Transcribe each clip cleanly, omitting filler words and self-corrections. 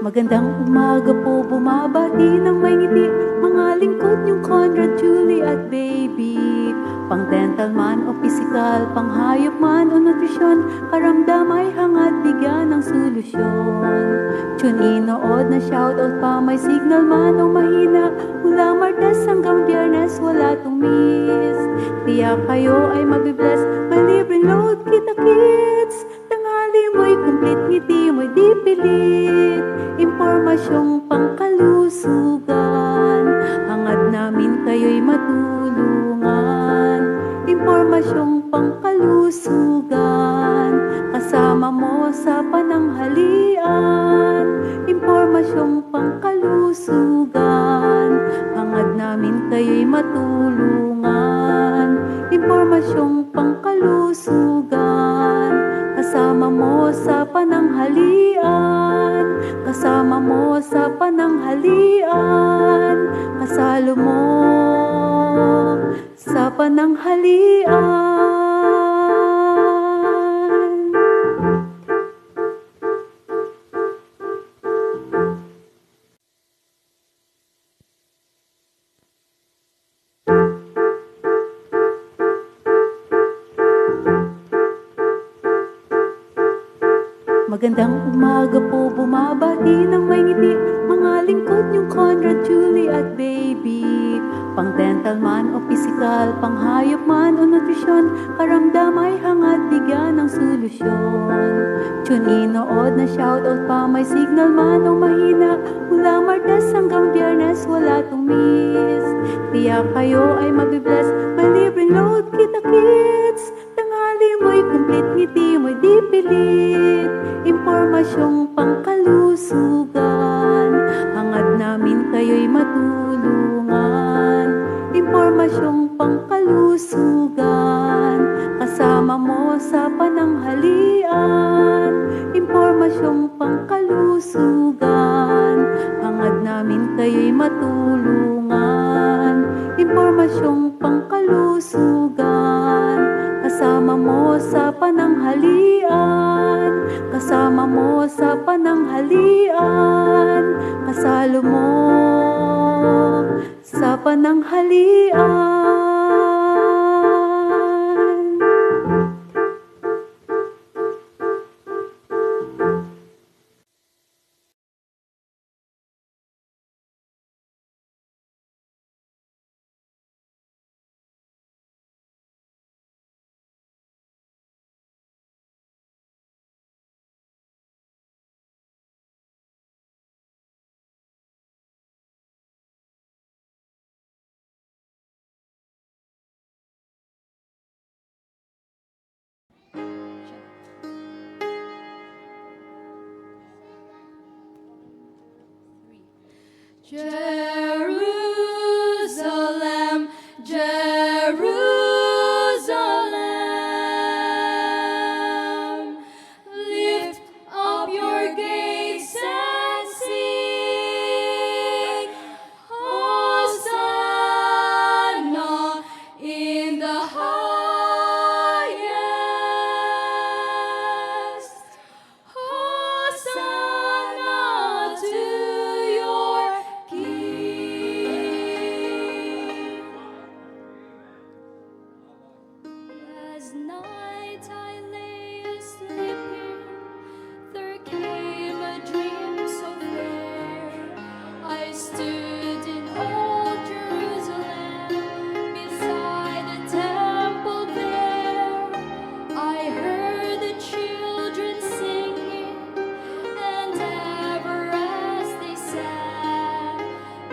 Magandang umaga po, bumabati ng may ngiti mga lingkod niyong Conrad, Julie at baby. Pang dental man o physical, pang hayop man o nutrisyon, karamdam ay hangad bigyan ng solusyon. Tune in, nood na shoutout pa, may signal man o mahina, mula Martes hanggang Biyernes wala tong miss. Tiyak kayo ay mabibless, may libreng load kita kids. Tanghali mo'y complete, ngiti mo'y di pilit. Impormasyong pangkalusugan, hangad namin kayo'y matulungan. Impormasyong pangkalusugan, kasama mo sa pananghalian. Impormasyong pangkalusugan, hangad namin kayo'y matulungan. Impormasyong pangkalusugan, kasama mo sa pananghalian. Kasama mo sa pananghalian, kasalo mo sa pananghalian. Magandang umaga po, bumabati ng may ngiti mga lingkod niyong Conrad, Julie at baby. Pang dental man o physical, pang hayop man o nutrisyon, karamdam ay hangad bigyan ng solusyon. Tune in, nood na shoutout pa, may signal man o mahina, mula Martes hanggang Biyernes wala tong miss. Tiyak kayo ay mabibless, may libreng load kita kids. Tanghali mo'y complete, ngiti mo'y di pilit. Impormasyong pangkalusugan, hangad namin kayo'y matulungan. Impormasyong pangkalusugan, kasama mo sa pananghalian. Impormasyong pangkalusugan, hangad namin kayo'y matulungan. Impormasyong pangkalusugan, kasama mo sa pananghalian. Kasama mo sa pananghalian, kasalo mo sa pananghalian. Jerusalem, Jerusalem, lift up your gates and sing, Hosanna in the highest. Hosanna to your King. Last night I lay sleeping, there came a dream so fair. I stood in old Jerusalem, beside the temple there. I heard the children singing, and ever as they sang,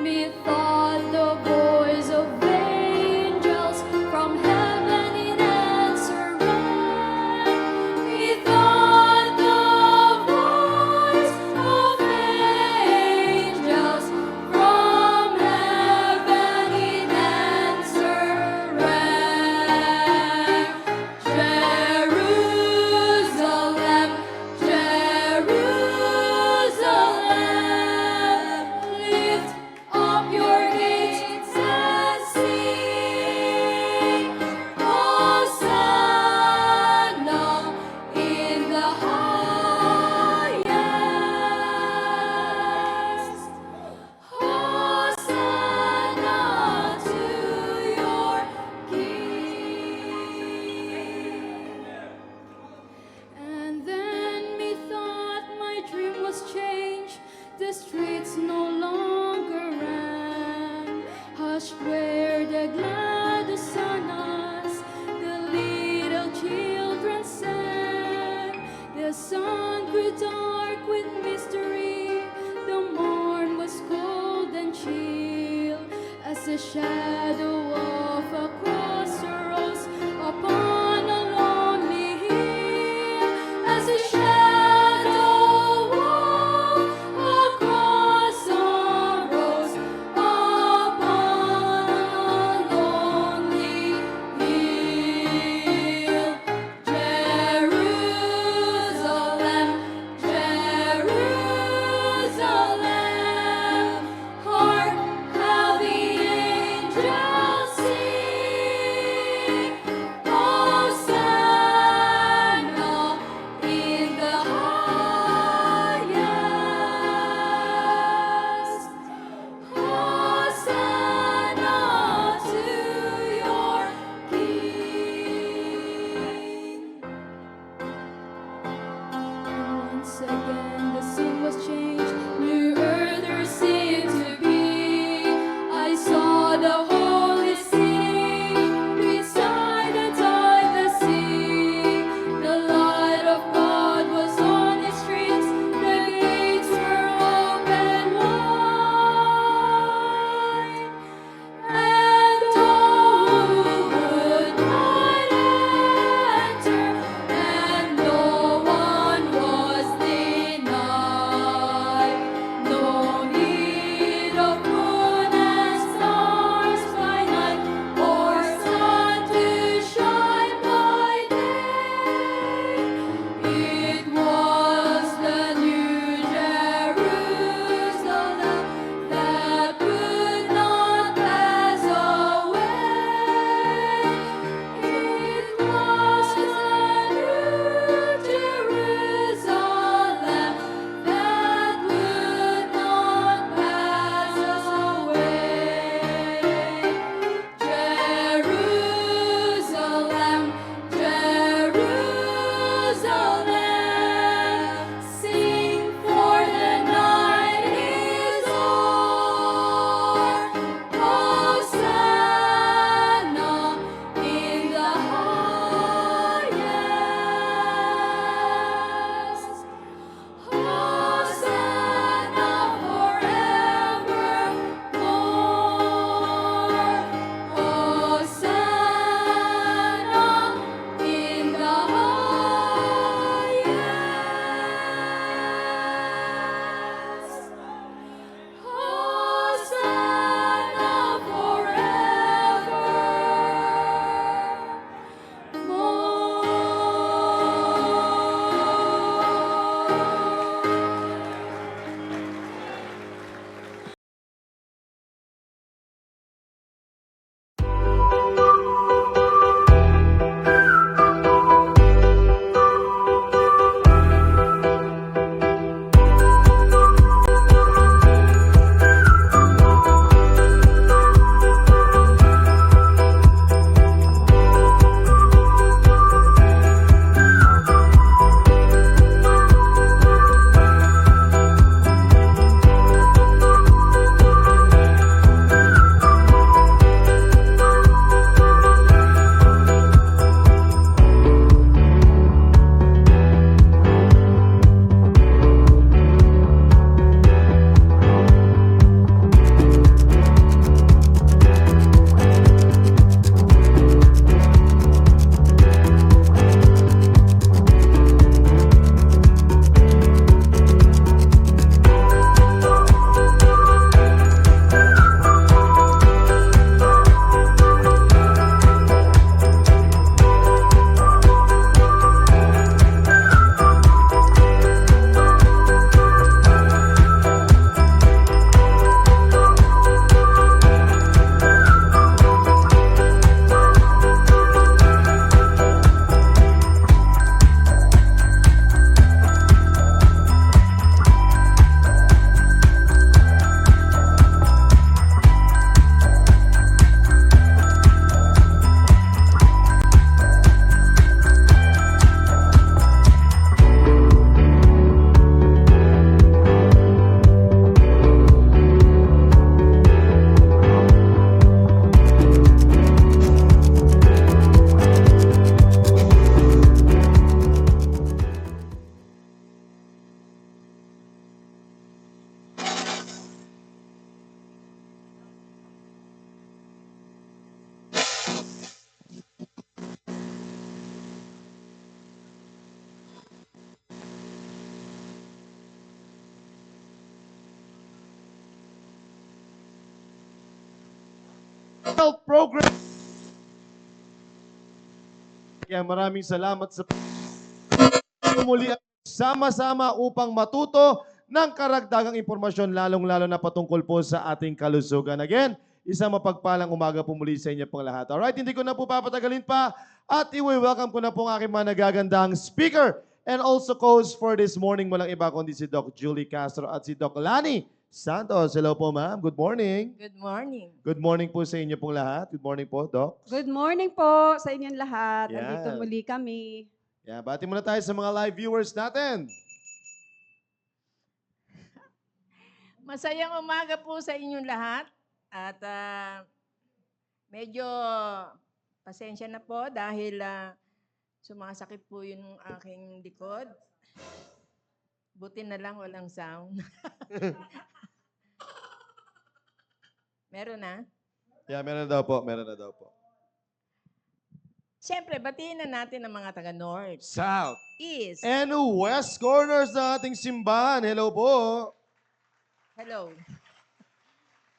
methought the voice of angels from heaven in answer rang. health program. Kaya maraming salamat sa muli sama-sama upang matuto ng karagdagang impormasyon lalong-lalo na patungkol po sa ating kalusugan. Again, isang mapagpalang umaga po muli sa inyo pong lahat. Alright, hindi ko na po papatagalin pa at i-welcome ko na po ang aking mga nagagandang speaker and also host for this morning. Walang iba kundi si Doc Julie Castro at si Doc Lani Santos. Hello po, ma'am. Good morning. Good morning. Good morning po sa inyo pong lahat. Good morning po, Doc. Good morning po sa inyong lahat. Yan. Andito muli kami. Yeah, bati muna tayo sa mga live viewers natin. Masayang umaga po sa inyong lahat. At medyo pasensya na po dahil sumasakit po yung aking likod. Buti na lang walang sound. Meron na? Yeah, meron na daw po. Meron na daw po. Siyempre, batiin na natin ang mga taga-North, South East. and West corners ng ating simbahan. Hello po. Hello.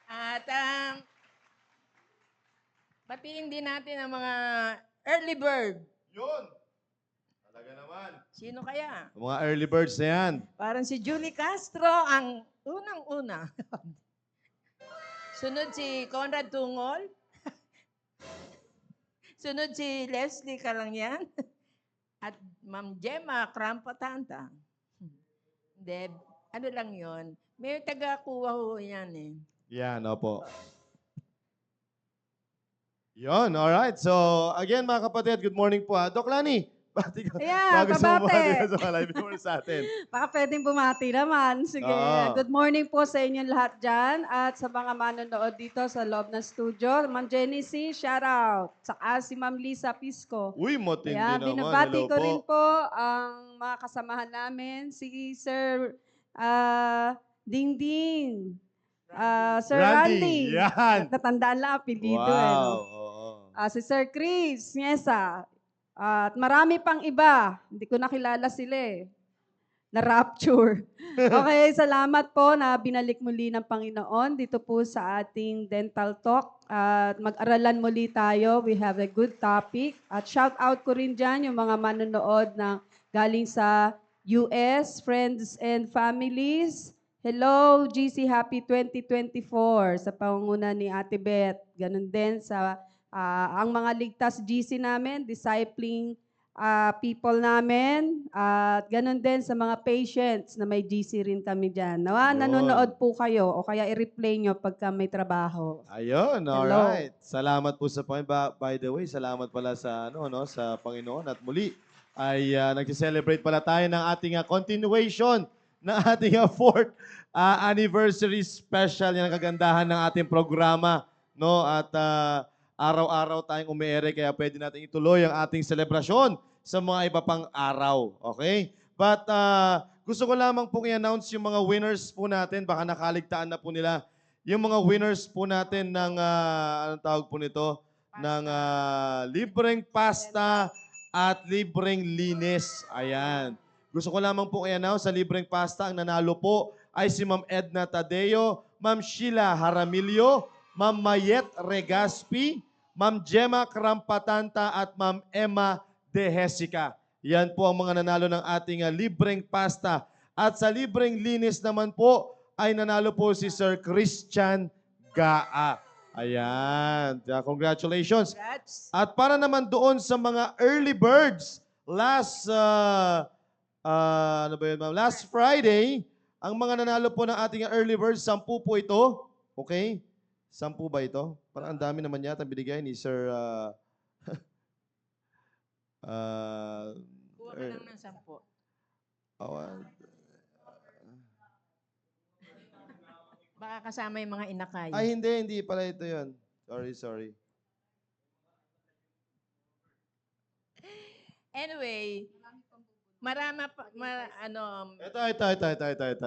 At batiin din natin ang mga early bird. Yun. Talaga naman. Sino kaya? Mga early birds na yan. Parang si Julie Castro ang unang-una. Sunod si Conrad Tungol. Sunod si Leslie Calangyan. At Ma'am Gemma Krampatanta. Hindi, ano lang yon. May taga-kuha ho yan eh. Yan, opo. Yun, alright. So, again mga kapatid, good morning po. Doc Lani, bati ka. Ayan, bago sa pabati. bumati sa mga live viewers natin. Baka pwedeng bumati naman. Sige. Oo. Good morning po sa inyong lahat dyan at sa mga manonood dito sa loob ng studio. Ma'am Jenny C, shout out. Saka si Ma'am Lisa Pisco. Uy, matindi Kaya naman. binabati Hello ko po. rin po ang mga kasamahan namin. Si Sir Dingding. Sir Randy. Yan. Natandaan lang apelido Wow. eh. No? Oo. Si Sir Chris Niesa. At marami pang iba. Hindi ko nakilala sila eh. Na-rapture. Okay, salamat po na binalik muli ng Panginoon dito po sa ating Dental Talk. At mag-aralan muli tayo. We have a good topic. At shout out ko rin dyan yung mga manonood na galing sa US, friends and families. Hello, GC Happy 2024 sa pangunguna ni Ate Beth. Ganun din sa ang mga ligtas GC namin, discipling people namin, at ganun din sa mga patients na may GC rin kami dyan. Nawa, Yun. nanonood po kayo o kaya i-replay nyo pagka may trabaho. Ayun, Hello. alright. Salamat po sa Panginoon. By the way, salamat pala sa sa Panginoon at muli ay nag-celebrate pala tayo ng ating continuation ng ating fourth anniversary special. Yan ang kagandahan ng ating programa, no? At araw-araw tayong umiere kaya pwede natin ituloy ang ating selebrasyon sa mga iba pang araw, okay? But gusto ko lamang pong i-announce yung mga winners po natin, baka nakaligtaan na po nila. Yung mga winners po natin ng, anong tawag po nito? Ng libreng pasta at libreng linis. Ayan. Gusto ko lamang po i-announce sa libreng pasta, ang nanalo po ay si Ma'am Edna Tadeo, Ma'am Sheila Haramilio, Ma'am Mayet Regaspi, Ma'am Gemma Krampatanta at Ma'am Emma De Jessica. Yan po ang mga nanalo ng ating libreng pasta. At sa libreng linis naman po ay nanalo po si Sir Christian Gaa. Ayan. Congratulations. Congrats. At para naman doon sa mga early birds, last last Friday, ang mga nanalo po ng ating early birds, 10 po ito. Okay? 10 ba ito? Parang ang dami naman yata binigay ni Sir Kuha ka lang ng 10. Baka kasama yung mga inakay. Ay, hindi pala ito yun. Sorry. Anyway, marama pa, Ito,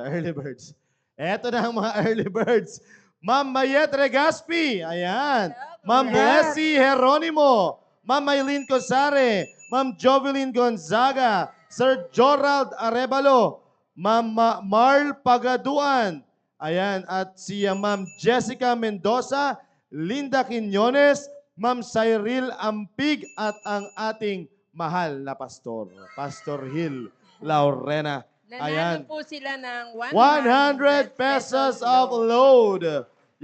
early birds. Ito na ang mga early birds. Ma'am Mayet Regaspi, ayan. Ma'am Blessy Jeronimo, Ma'am Maylene Cosare, Ma'am Jovelyn Gonzaga, Sir Jorald Arevalo, Ma'am Marl Pagaduan, ayan, at si Ma'am Jessica Mendoza, Linda Quiñones, Ma'am Cyril Ampig, at ang ating mahal na pastor, Pastor Hill Laurena. Nanalo Ayan. po sila ng 100 pesos of load.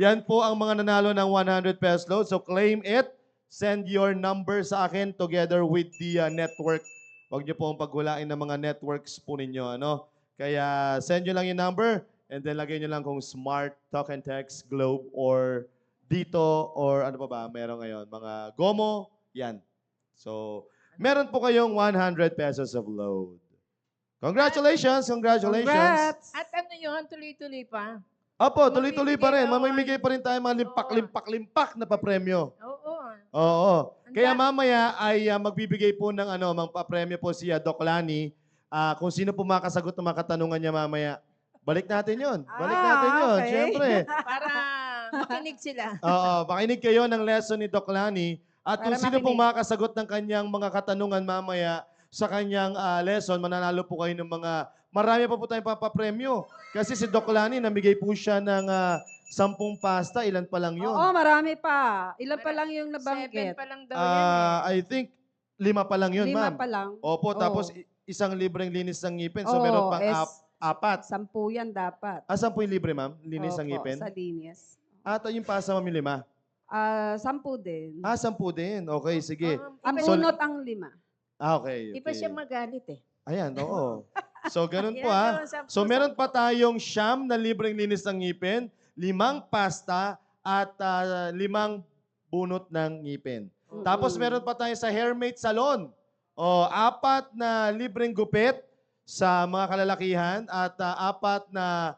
Yan po ang mga nanalo ng 100 pesos load. So claim it. Send your number sa akin together with the network. Huwag niyo pong paghulain ng mga networks po ninyo. Ano? Kaya send nyo lang yung number and then lagay nyo lang kung Smart, Talk and Text, Globe, or Dito, or ano pa ba meron ngayon? Mga Gomo. Yan. So, meron po kayong 100 pesos of load. Congratulations! Congratulations! Congrats! At ano yun, tuloy-tuloy pa. Opo, tuloy-tuloy pa rin. Magbibigay ako. Mamimigay pa rin tayo mga limpak-limpak-limpak na papremyo. Oo. Oo. Ang Kaya da- mamaya ay magbibigay po ng papremyo po si Doc Lani. Kung sino po makasagot ng mga katanungan niya mamaya. Balik natin yun. Balik natin yun. okay. Siyempre. Para makinig sila. Oo. Makinig kayo ng lesson ni Doc Lani. At kung Para sino pong makinig. makasagot ng kanyang mga katanungan mamaya sa kanyang lesson, mananalo po kayo ng mga, marami pa po tayong papapremyo. Kasi si Doc Lani, namigay po siya ng 10 pasta. Ilan pa lang yun? Oo, marami pa. Ilan pa lang yung 7 nabanggit? pa lang daw yan I think 5 pa lang yun, 5 ma'am. pa lang. Opo, Oo. tapos isang libreng linis ng ngipin. So, Oo, meron pang es- 4. 10 yan dapat. 10 yung libre, ma'am? Linis ng Opo, ngipin? sa linis. At yung pasta, ma'am, yung 5? 10 din. 10 din. Okay, sige. Ang Iba, So- bunot ang 5. Okay. iba siya magalit eh. Ayan, oo. So, ganun po Yan, yung 10 So, meron pa tayong siyam na libreng linis ng ngipin, 5 pasta, at 5 bunot ng ngipin. Tapos meron pa tayo sa Hairmate Salon. 4 na libreng gupit sa mga kalalakihan at 4 na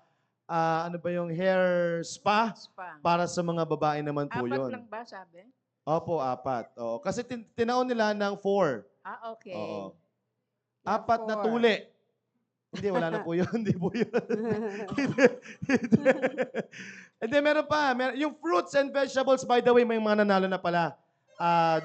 ano ba yung hair spa Spa. para sa mga babae naman po 4 yun. lang ba, sabi? Opo, 4. Oo. Kasi tinaon nila ng 4. Okay. Oo. Yeah, 4 na 4. tuli. Hindi, wala na po yun. Hindi po yun. Hindi. Hindi, meron pa. Yung fruits and vegetables, by the way, may mga nanalo na pala,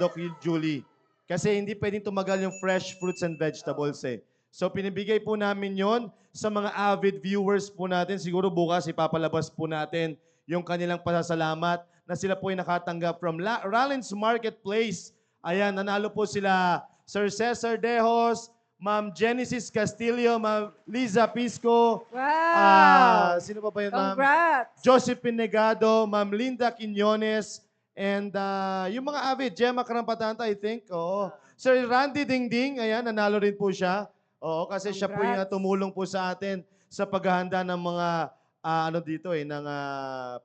Doc Julie. Kasi hindi pwedeng tumagal yung fresh fruits and vegetables eh. So, pinibigay po namin yon sa mga avid viewers po natin. Siguro bukas ipapalabas po natin yung kanilang pasasalamat na sila po ay nakatanggap from Rollins Marketplace. Ayan, nanalo po sila Sir Cesar Dejos, Ma'am Genesis Castillo, Ma'am Liza Pisco, Wow! sino pa ba yun, Ma'am? Congrats! Josephine Negado, Ma'am Linda Quiñones, and yung mga avid, Gemma Carampatanta, I think. Oo. Sir Randy Dingding, ayan, nanalo rin po siya. Oo, kasi siya po yung Congrats. tumulong po sa atin sa paghahanda ng mga ng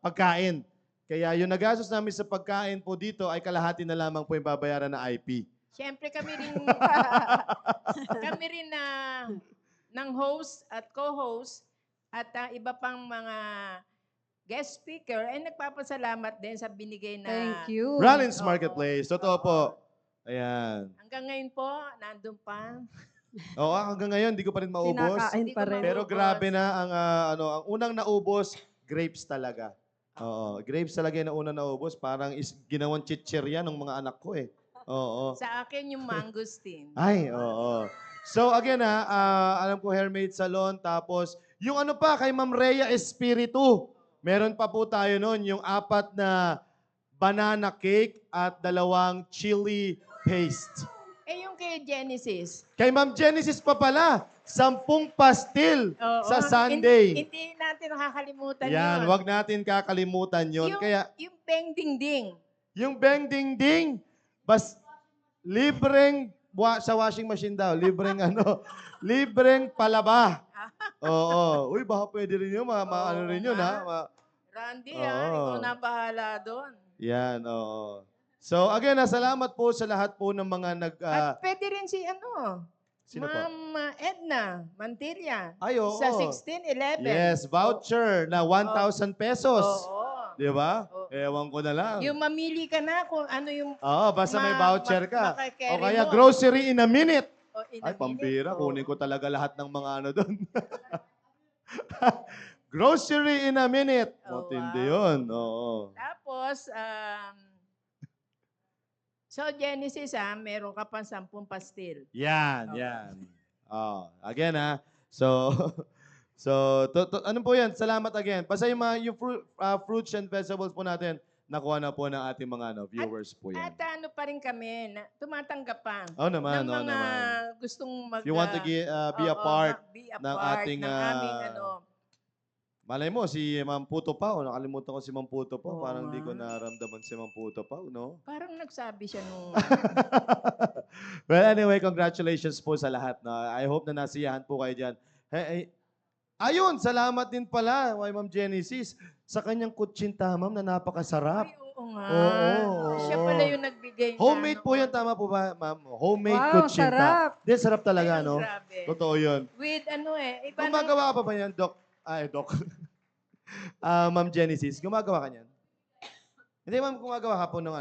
pagkain. Kaya yung nagastos namin sa pagkain po dito ay kalahati na lamang po yung babayaran na IP. Siyempre kami rin na ng host at co-host at iba pang mga guest speaker ay nagpapasalamat din sa binigay na Thank you. Rollins Oo. Marketplace, totoo po. Ayan. hanggang ngayon po nandun pa. Oo, hanggang ngayon, hindi ko pa rin maubos. Kinakain Hindi pa ko rin. Pero maubos. grabe na ang unang naubos, grapes talaga. Oo, grapes talaga yung unang naubos. Parang ginawang chichirya ng mga anak ko eh. Oo. Sa akin yung mangosteen. Ay, oo. So again alam ko Hairmate Salon, tapos yung ano pa kay Ma'am Rhea Espiritu. Meron pa po tayo noon, yung 4 na banana cake at 2 chili paste. Eh yung kay Genesis. Kay Ma'am Genesis pa pala, 10 pastil Oo. sa Sunday. Hindi natin nakakalimutan Yan, yun. wag natin kakalimutan yun. Kaya Yung Beng Ding Ding. yung Beng Ding Ding, libreng sa washing machine daw, libreng libreng palaba. Oo. Uy, baka pwede rin yun, ano rin yun ha. Randy, Oo. ikaw na bahala doon. Yan, oo. So again, salamat po sa lahat po ng mga At pwede rin si sino po? Ma'am Edna Mantilla. Ay, oo. Sa 1611. Yes, voucher na 1,000 pesos. Oo. Di ba? Oo. Ewan ko na lang. Yung mamili ka na kung ano yung Oo, basta may voucher ka. makakerry O kaya mo. grocery in a minute. in Ay, a pambira. minute. Kunin ko talaga lahat ng mga doon. Grocery in a minute. Oh, Matindi wow. yun. Oo. Tapos, so Genesis meron ka pang 10 pastil. Yan, yan. Oh, again So, ano po yan? Salamat again. Basta yung fruits and vegetables po natin, nakuha na po ng ating mga viewers po yan. At ano pa rin kami, na, tumatanggap pa Oo naman, ng oo mga naman. gustong If you want to be a part be a ng part ating, ng aming malay mo, si Ma'am Puto Pao, nakalimutan ko si Ma'am Puto Pao, Oo parang hindi ko nga. naramdaman si Ma'am Puto Pao, no? parang nagsabi siya nung Well, anyway, congratulations po sa lahat. No? I hope na nasiyahan po kayo dyan. Hey, ayun, salamat din pala kay Ma'am Genesis sa kanyang kutsinta, ma'am, na napakasarap. Ay, oo nga. Oo, Siya oo. pala yung nagbigay na, Homemade po ano. yan, tama po ba, ma'am? Homemade Wow, kutsinta. sarap. Di, sarap talaga, Ay, no? grabe. Totoo yun. With iba nang- Gumagawa pa ba yan, Doc? Ay, Doc. Ma'am Genesis, gumagawa ka niyan? Hindi, ma'am, gumagawa ka po ng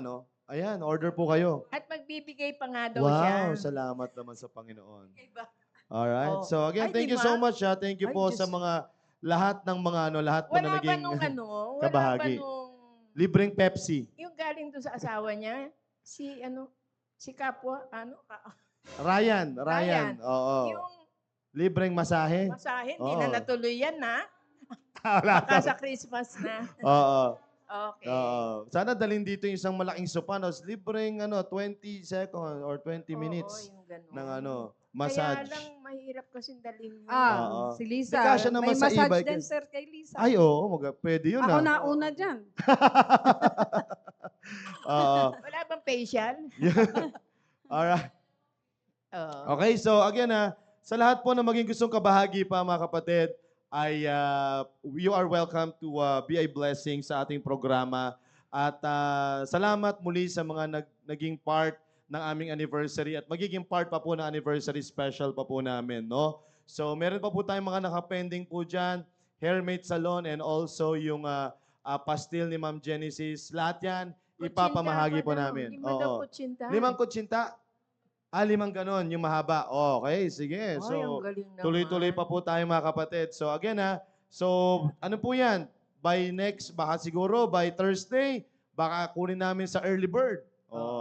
Ayan, order po kayo. At magbibigay pa nga daw siya. Wow, salamat naman sa Panginoon. Iba. Alright. Oh. So again, Ay, thank di you ba? so much. Thank you Ay, po Diyos. sa mga lahat ng mga lahat po na Wala ba naging nung wala kabahagi. ba nung, libreng Pepsi. yung galing doon sa asawa niya, si kapwa, Ryan. Oo. yung Libreng masahe. masahe, hindi Oo. na natuloy yan, ha? Wala Baka to. sa Christmas na. Oo. Okay. Oo. Sana dalhin dito yung isang malaking sopanos. Libreng 20 seconds or 20 minutes Oo, yung ganun. ng Kaya massage. lang, mahirap kasi dalhin yun. Oo. Si Lisa. Di kasya naman May sa massage e-bike din, yan. sir, kay Lisa. Ay, oo. Pwede yun Ako ah. nauna dyan. Oo. Wala bang facial? Alright. Oo. Okay, so again sa lahat po na maging gustong kabahagi pa mga kapatid, ay you are welcome to be a blessing sa ating programa. At salamat muli sa mga naging part ng aming anniversary at magiging part pa po ng anniversary special pa po namin, no? So meron pa po tayong mga nakapending po dyan, Hairmate Salon and also yung pastil ni Ma'am Genesis. Lahat yan, ipapamahagi po namin. 5 daw kutsinta. 5 kutsinta. 5 ganon, yung mahaba. Okay, sige. Ay, ang So, galing naman. tuloy-tuloy pa po tayo mga kapatid. So, again so, ano po yan? Baka siguro, by Thursday, baka kunin namin sa early bird.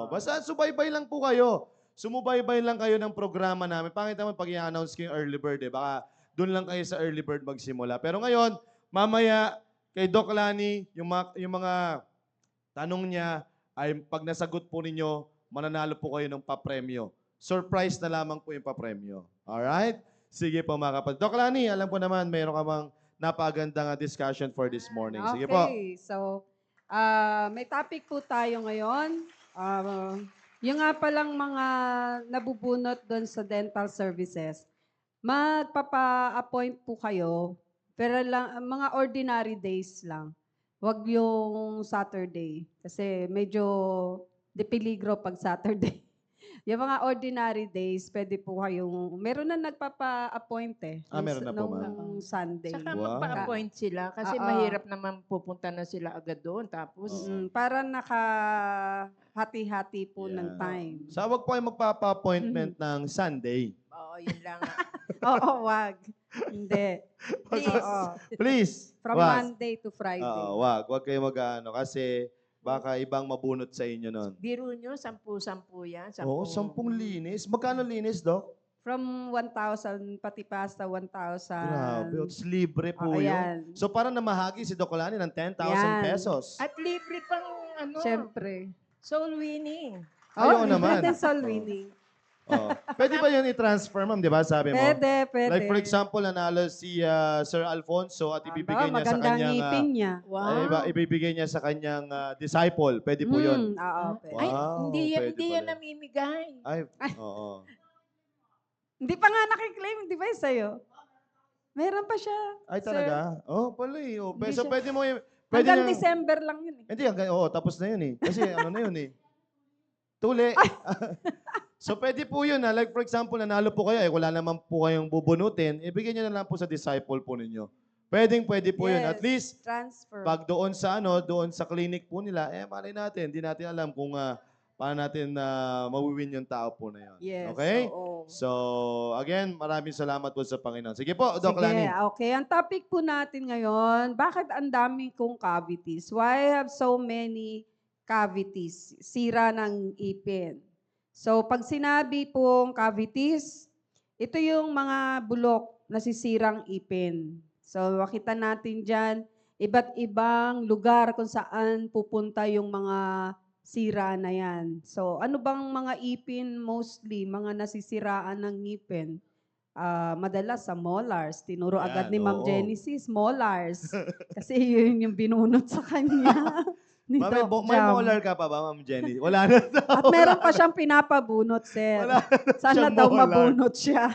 Basta subaybay lang po kayo. Sumubaybay lang kayo ng programa namin. Pangit naman pag i-announce ko yung early bird, baka doon lang kayo sa early bird magsimula. Pero ngayon, mamaya, kay Doc Lani, yung mga tanong niya, ay pag nasagot po ninyo, mananalo po kayo ng papremyo. Surprise na lamang po yung papremyo. Alright? Sige po mga kapatid. Doc Lani, alam ko naman, mayroon ka bang napagandang discussion for this morning. Sige po. Okay, so may topic po tayo ngayon. Yung nga palang mga nabubunot doon sa dental services, magpapa-appoint po kayo, pero lang, mga ordinary days lang. Huwag yung Saturday, kasi medyo depeligro pag Saturday. Yung mga ordinary days, pwede po kayong, meron na nagpapa-appoint Meron na po, ma'am. nung Sunday. Saka Wow. magpa-appoint sila kasi Oo. mahirap naman pupunta na sila agad doon. Tapos, Para nakahati-hati po ng Yeah. time. So, wag po kayo magpapa-appointment ng Sunday. oo, yun lang. Oo, wag. Hindi. Please. Oo. Please. From wag. Monday to Friday. Wag. Wag kayo kasi baka ibang mabunot sa inyo nun. Biro nyo, 10-10 yan. Oo, 10 linis. Magkano linis, Doc? From 1,000, pati pasta, 1,000. Grabe. Tapos libre po Oo, yun. yan. So, para namahagi si Doc Lani ng 10,000 Yan. pesos. At libre pang Siyempre. soul winning. Ayoko libre naman. din soul winning. Pwede ba yun i-transfer, ma'am? Di ba sabi mo? Pwede. Like for example, nanalo si Sir Alfonso at ibibigay niya sa magandang kanyang ngipin niya. Wow. ibibigay niya sa kanyang disciple. Pwede po 'yun. Oo, pwede. Ay, Wow, hindi yan, pwede hindi yan pala. namimigay. Ay, oo. Hindi pa nga nakiklaim, di ba sa'yo? Meron pa siya. Ay sir. talaga? Pala eh. Hindi So siya- pwede mo Hanggang na- December lang yun eh. Hindi, tapos na 'yun eh. Kasi ano na 'yun eh. Tuli. So pwede po 'yun like for example, nanalo po kayo wala naman po kayong bubunutin, ibigay niyo na lang po sa disciple po ninyo. Pwede po 'yun. At Yes, least transfer. pag doon sa clinic po nila, malay natin, hindi natin alam kung paano natin mawiwin yung tao po na yun. Yes, Okay? oo. So, again, maraming salamat po sa Panginoon. Sige po, Doc Sige, Lani. okay. Ang topic po natin ngayon, bakit ang daming kong cavities? Why I have so many cavities? Sira ng ipin. So, pag sinabi pong cavities, ito yung mga bulok na sisirang ipin. So, makita natin dyan, iba't ibang lugar kung saan pupunta yung mga sira na yan. So, ano bang mga ipin mostly, mga nasisiraan ng ngipin? Madalas sa molars. Tinuro agad Yan, ni Ma'am oo. Genesis, molars. Kasi yun yung binunot sa kanya ni Ma'am, Doc may Jam. molar ka pa ba, Ma'am Jenny? Wala na daw. At meron pa siyang pinapabunot, sir. Wala na Sana siyang daw molar. mabunot siya.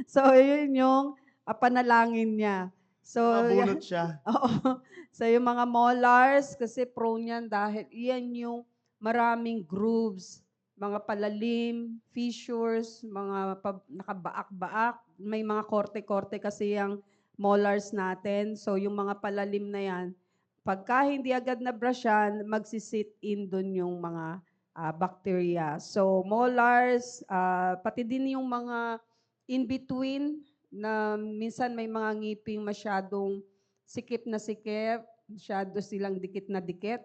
So, yun yung panalangin niya. So, Nakabunot siya. oo. So, yung mga molars, kasi prone yan dahil iyan yung maraming grooves, mga palalim, fissures, mga nakabaak-baak. May mga korte-korte kasi yung molars natin. So, yung mga palalim na yan, pagka hindi agad na brushan, magsisit in dun yung mga bacteria. So, molars, pati din yung mga in-between na minsan may mga ngiping masyadong sikip na sikip, masyado silang dikit na dikit.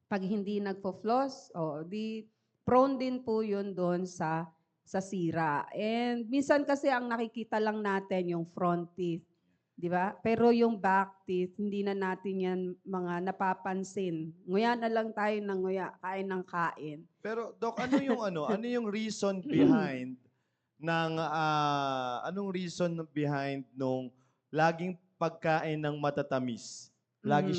Pag hindi nagpo-floss, di prone din po yun doon sa sira. And minsan kasi ang nakikita lang natin yung front teeth, di ba? Pero yung back teeth, hindi na natin yan mga napapansin. Nguya na lang tayo ng nguya, kain ng kain. Pero Doc, ano yung reason behind nung laging pagkain ng matatamis? Lagi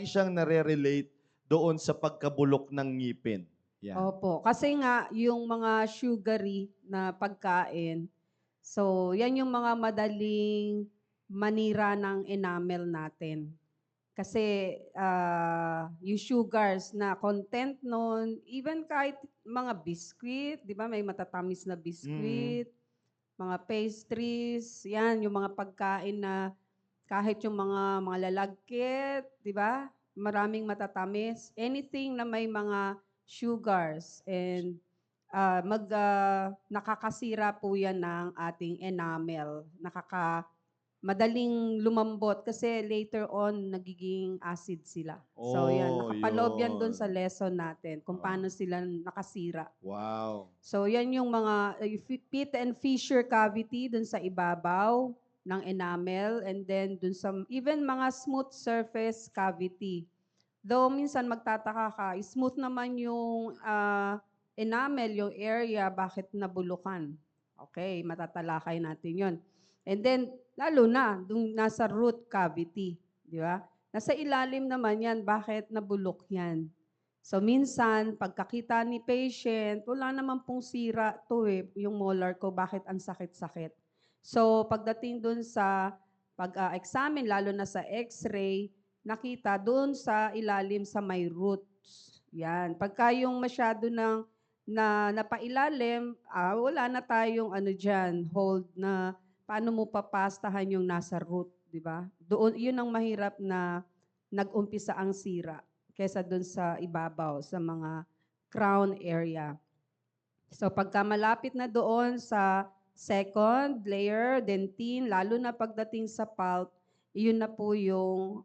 siyang nare-relate doon sa pagkabulok ng ngipin. Yan. Opo, kasi nga yung mga sugary na pagkain, so yan yung mga madaling manira ng enamel natin. Kasi yung sugars na content nun, even kahit mga biscuit, di ba may matatamis na biscuit, mga pastries, yan yung mga pagkain na kahit yung mga lalagkit, di ba? Maraming matatamis. Anything na may mga sugars and nakakasira po yan ng ating enamel. Madaling lumambot kasi later on nagiging acid sila. So yan, nakapaloob yan doon sa lesson natin kung paano sila nakasira. Wow. So yan yung mga pit and fissure cavity doon sa ibabaw ng enamel and then doon sa even mga smooth surface cavity. Though minsan magtataka ka, smooth naman yung enamel, yung area, bakit nabulukan? Okay, matatalakay natin yon. And then, lalo na, dung nasa root cavity, di ba? Nasa ilalim naman yan, bakit nabulok yan? So minsan, pagkakita ni patient, wala naman pong sira to yung molar ko, bakit ang sakit-sakit? So pagdating dun sa pag-examine, lalo na sa x-ray, nakita doon sa ilalim sa may roots. Yan. Pagka yung masyado na napailalim, wala na tayong dyan, hold na paano mo papastahan yung nasa root, di ba? Doon, yun ang mahirap na nag-umpisa ang sira kesa doon sa ibabaw, sa mga crown area. So pagka malapit na doon sa second layer, dentin, lalo na pagdating sa pulp, iyon na po yung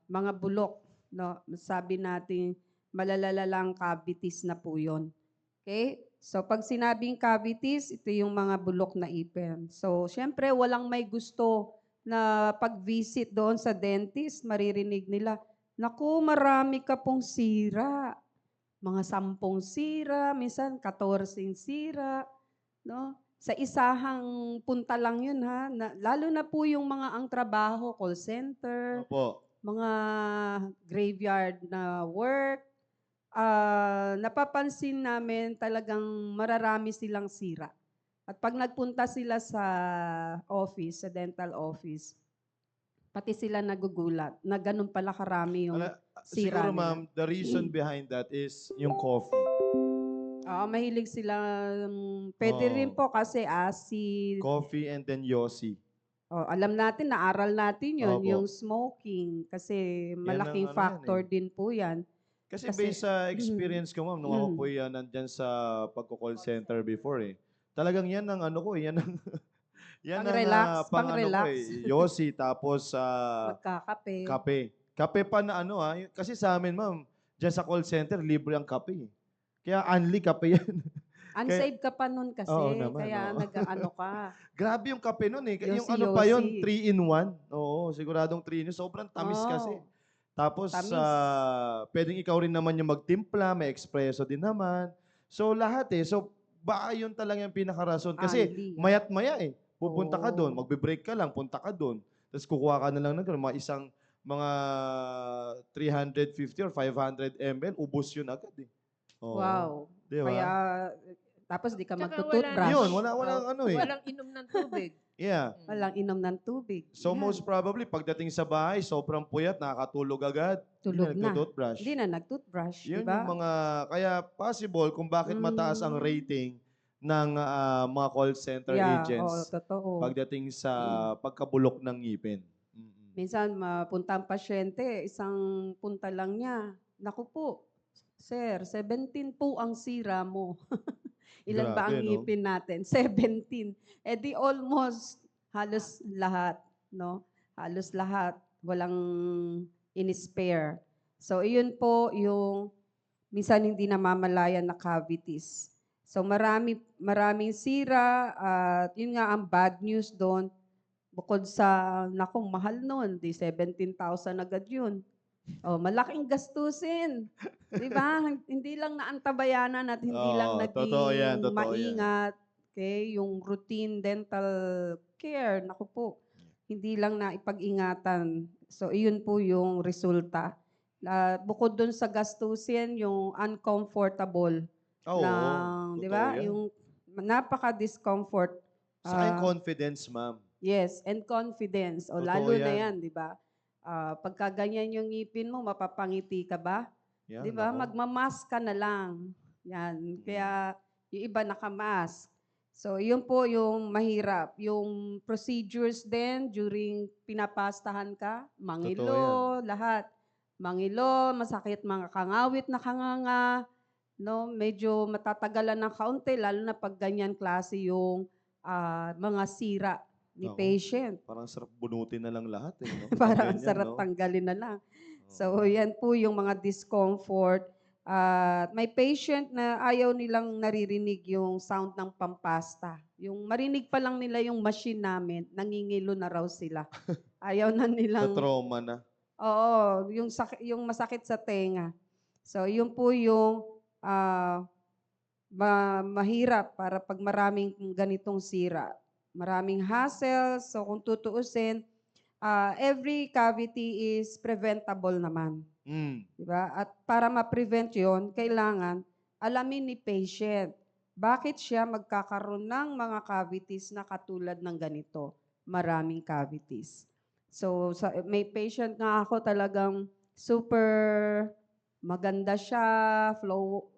mga bulok. No? Sabi natin, malalalang cavities na po yun. Okay? So pag sinabing cavities, ito yung mga bulok na ipin. So syempre, walang may gusto na pag-visit doon sa dentist, maririnig nila, naku, marami ka pong sira. Mga 10 sira, minsan 14 sira. No? Sa isahang punta lang yun ha. Lalo na po yung mga ang trabaho, call center, Opo. mga graveyard na work. Napapansin namin talagang mararami silang sira. At pag nagpunta sila sa office, sa dental office, pati sila nagugulat na ganun pala karami yung sira Siguro nila. ma'am, the reason behind that is yung coffee. Mahilig sila. Pwede rin po kasi acid. Coffee and then Yossi. Alam natin, naaral natin yun, Opo. yung smoking. Kasi malaking ang factor din po yan. Kasi Kasi- based sa experience ko ma'am, nung ako po yan nandyan sa pagko-call center before Talagang yan ang yan ang yan Pang-relax, ang pang-relax. Yossi tapos Magkakape. kape. Kape pa na kasi sa amin ma'am, dyan sa call center libre ang kape. Kaya only kape yan. Unsave ka pa nun kasi, Oo naman, kaya oo. nag-ano ka. Grabe yung kape nun eh. Yung Yosi, ano pa yun, yosi. 3-in-1. Oo, siguradong 3-in-1. Sobrang tamis kasi. Oh, Tapos, tamis. pwedeng ikaw rin naman yung magtimpla, may espresso din naman. So, lahat eh. So, baka yun talaga yung pinakarason. Kasi, Anli. mayat maya eh. Pupunta ka doon, Oh. magbe-break ka lang, punta ka doon. Tapos kukuha ka na lang ng ganun, mga 350 or 500 ml, ubos yun agad eh. Oo. Wow. Di Kaya, ba? tapos di ka Tsaka magtututbrush. Yun, walang ano eh. Walang inom ng tubig. Yeah. Walang inom ng tubig. So Yan. most probably, pagdating sa bahay, sobrang puyat, nakakatulog agad. Tulog Hindi na. nagtututbrush. Hindi na nagtutbrush, di Yun ba? yung mga, kaya possible kung bakit mataas ang Mm. rating ng mga call center Yeah, oo, agents totoo. pagdating sa pagkabulok ng ngipin. Mm-mm. Minsan, mapunta ang pasyente, isang punta lang niya. Naku po, sir, 17 po ang sira mo. Ilan ba ang Grabe, no? ngipin natin? 17. Eh di almost halos lahat, no? Halos lahat. Walang in-spare. So, iyon po yung minsan hindi namamalayan na cavities. So, maraming sira at yun nga ang bad news doon. Bukod sa, nakong mahal nun, di 17,000 agad yun. Oh, malaking gastusin. Di ba? Hindi lang naantabayanan at hindi lang Oo, totoo yan, naging totoo yan. maingat. Okay? Yung routine dental care, naku po, hindi lang na ipag-ingatan. So, iyon po yung resulta. Bukod dun sa gastusin, yung uncomfortable Oo, lang, di totoo ba? yan. Yung napaka-discomfort. Saka yung confidence, ma'am. Yes, and confidence. O Totoo lalo na yan. yan, di ba? Pagka ganyan yung ngipin mo, mapapangiti ka ba? Yan, Di ba? nako. Magmamask ka na lang. Yan. Mm. Kaya yung iba nakamask. So, yun po yung mahirap. Yung procedures din during pinapastahan ka, mangilo, lahat. Mangilo, masakit mga kangawit na kanganga, no? Medyo matatagalan ng kaunti, lalo na pag ganyan klase yung mga sira ni Nako. patient. Parang sarap bunutin na lang lahat eh. No? Parang Ganyan, sarap no? tanggalin na lang. Oo. So, yan po yung mga discomfort. At may patient na ayaw nilang naririnig yung sound ng pampasta. Yung marinig pa lang nila yung machine namin, nangingilo na raw sila. Ayaw na nilang, Na-trauma na. oo, yung masakit sa tenga. So, yun po yung mahirap para pag maraming ganitong sira. Maraming hassle. So, kung tutuusin, every cavity is preventable naman. Mm. Diba? At para ma-prevent yon, kailangan alamin ni patient bakit siya magkakaroon ng mga cavities na katulad ng ganito. Maraming cavities. So, may patient nga ako talagang super maganda siya,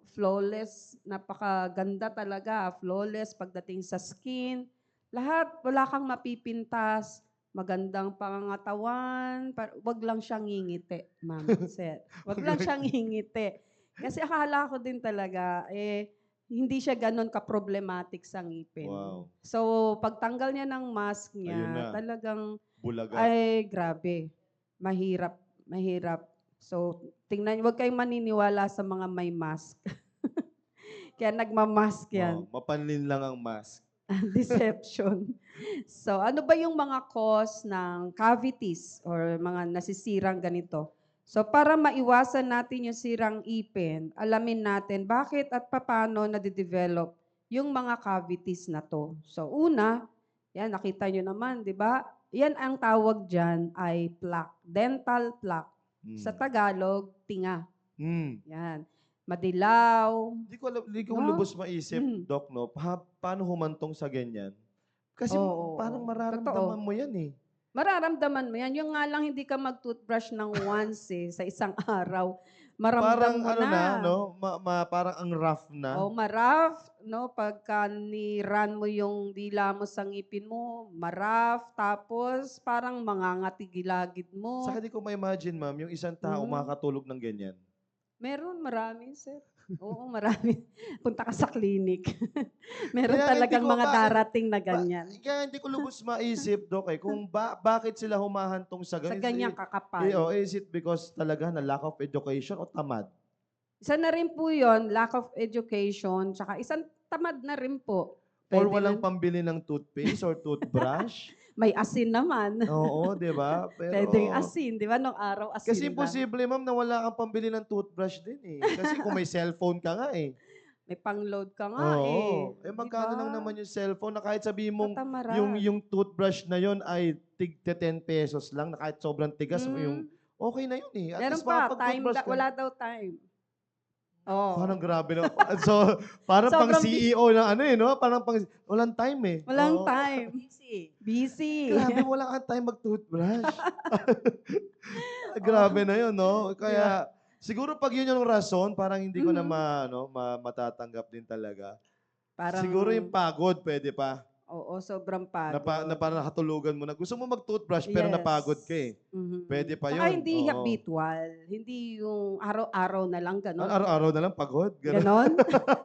flawless, napakaganda talaga, flawless pagdating sa skin. Lahat, wala kang mapipintas, magandang pangangatawan, wag lang siyang ngingiti, ma'am, sir. Wag lang siyang ngingiti. Kasi akala ko din talaga, hindi siya ganun ka-problematic sa ngipin. Wow. So, pagtanggal niya ng mask Ayun niya, na. talagang, Bulaga. ay, grabe. Mahirap, mahirap. So, tingnan, wag kayong maniniwala sa mga may mask. Kaya nagmamask yan. Mapanlin lang ang mask. Deception. So, ano ba yung mga cause ng cavities or mga nasisirang ganito? So, para maiwasan natin yung sirang ipin, alamin natin bakit at paano nade-develop yung mga cavities na to. So, una, yan, nakita nyo naman, di ba? Yan ang tawag dyan ay plaque, dental plaque. Mm. Sa Tagalog, tinga. Mm. Yan. Madilaw. Hindi ko No? lubos maisip, Mm. Doc, no? Paano humantong sa ganyan? Kasi Oo, parang oo. mararamdaman Totoo. mo yan eh. Mararamdaman mo yan. Yung nga lang hindi ka mag-toothbrush ng once sa isang araw. Parang Maramdam mo ano na. na, no? Parang ang rough na. O maraf, no? Pagka ni-run mo yung dila mo sa ngipin mo, maraf, tapos parang mangangatigilagid mo. Saka di ko ma-imagine, ma'am, yung isang tao Mhm. makakatulog ng ganyan. Meron, marami, sir. Oo, marami. Punta ka sa clinic. Meron Kaya talagang hindi ko mga darating na Ba- ganyan. Kaya hindi ko lubos maisip, Doc, kung bakit sila humahantong sa Sa ganyan. ganyang kakapal. Is it because talaga na lack of education o tamad? Isa na rin po yon, lack of education, tsaka tamad na rin po. Or Pwede walang na- pambili ng toothpaste or toothbrush. may asin naman. Oo, di ba? Pero, Pwedeng asin, di ba? Nung araw asin kasi lang. imposible, ma'am, na wala kang pambili ng toothbrush din eh. Kasi kung may cellphone ka nga eh. May pang-load ka nga Oo. eh. Magkano lang naman yung cellphone na kahit sabihin mong Katamaran. yung toothbrush na yon ay tig 10 pesos lang na kahit sobrang tigas mo yung okay na yun eh. At Meron least pa, time, makapag-toothbrush ka. wala daw time. Oh. Parang grabe na. So, parang pang Sobrang CEO ng ano eh, no? Parang pang, walang time eh. Walang Oo. time. Easy. Busy. Grabe, wala kang time mag-toothbrush. Grabe na yun, no? Kaya, siguro pag yun yung rason, parang hindi ko na matatanggap din talaga. Parang, Siguro yung pagod, pwede pa. oo, sobrang Na, pagod. na parang nakatulugan mo na. Gusto mo mag-toothbrush pero Yes. napagod ka eh. Mhm. Pwede pa Saka yun. hindi Oo. habitual. Hindi yung araw-araw na lang, gano'n. Araw-araw na lang pagod. Ganun. Ganon?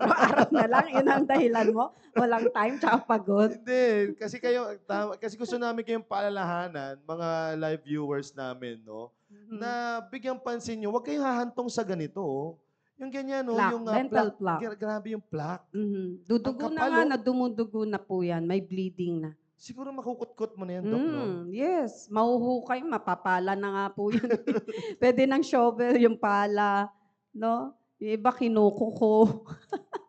Araw-araw na lang, yun ang dahilan mo. Walang time, tsaka pagod. Hindi. Kasi kasi gusto namin kayong paalalahanan, mga live viewers namin, no? Mhm. Na bigyang pansin nyo, huwag kayong hahantong sa ganito. Oh. Yung ganyan, no? Plaque, Yung dental plaque. Grabe yung plaque. Mhm. Dudugo Ang na kapal, nga, oh. nadumudugo na po yan. May bleeding na. Siguro makukutkot mo na yan, Dok, no? Yes, mahuhukay, mapapala na nga po yun. Pwede ng shovel yung pala, no? Yung iba kinukuko.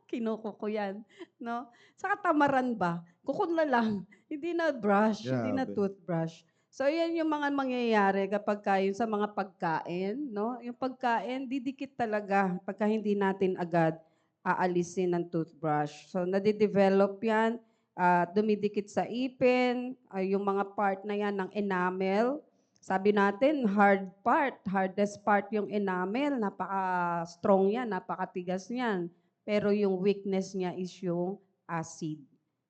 Kinukuko yan, no? Sa katamaran ba? Kukun na lang. Hindi na brush, hindi na Grabe. toothbrush. So, yan yung mga mangyayari kapag yung sa mga pagkain, no? Yung pagkain, didikit talaga pagka hindi natin agad aalisin ng toothbrush. So, nadidevelop yan, dumidikit sa ipin, yung mga part na yan ng enamel. Sabi natin, hardest part yung enamel, napaka-strong yan, napakatigas niyan. Pero yung weakness niya is yung acid.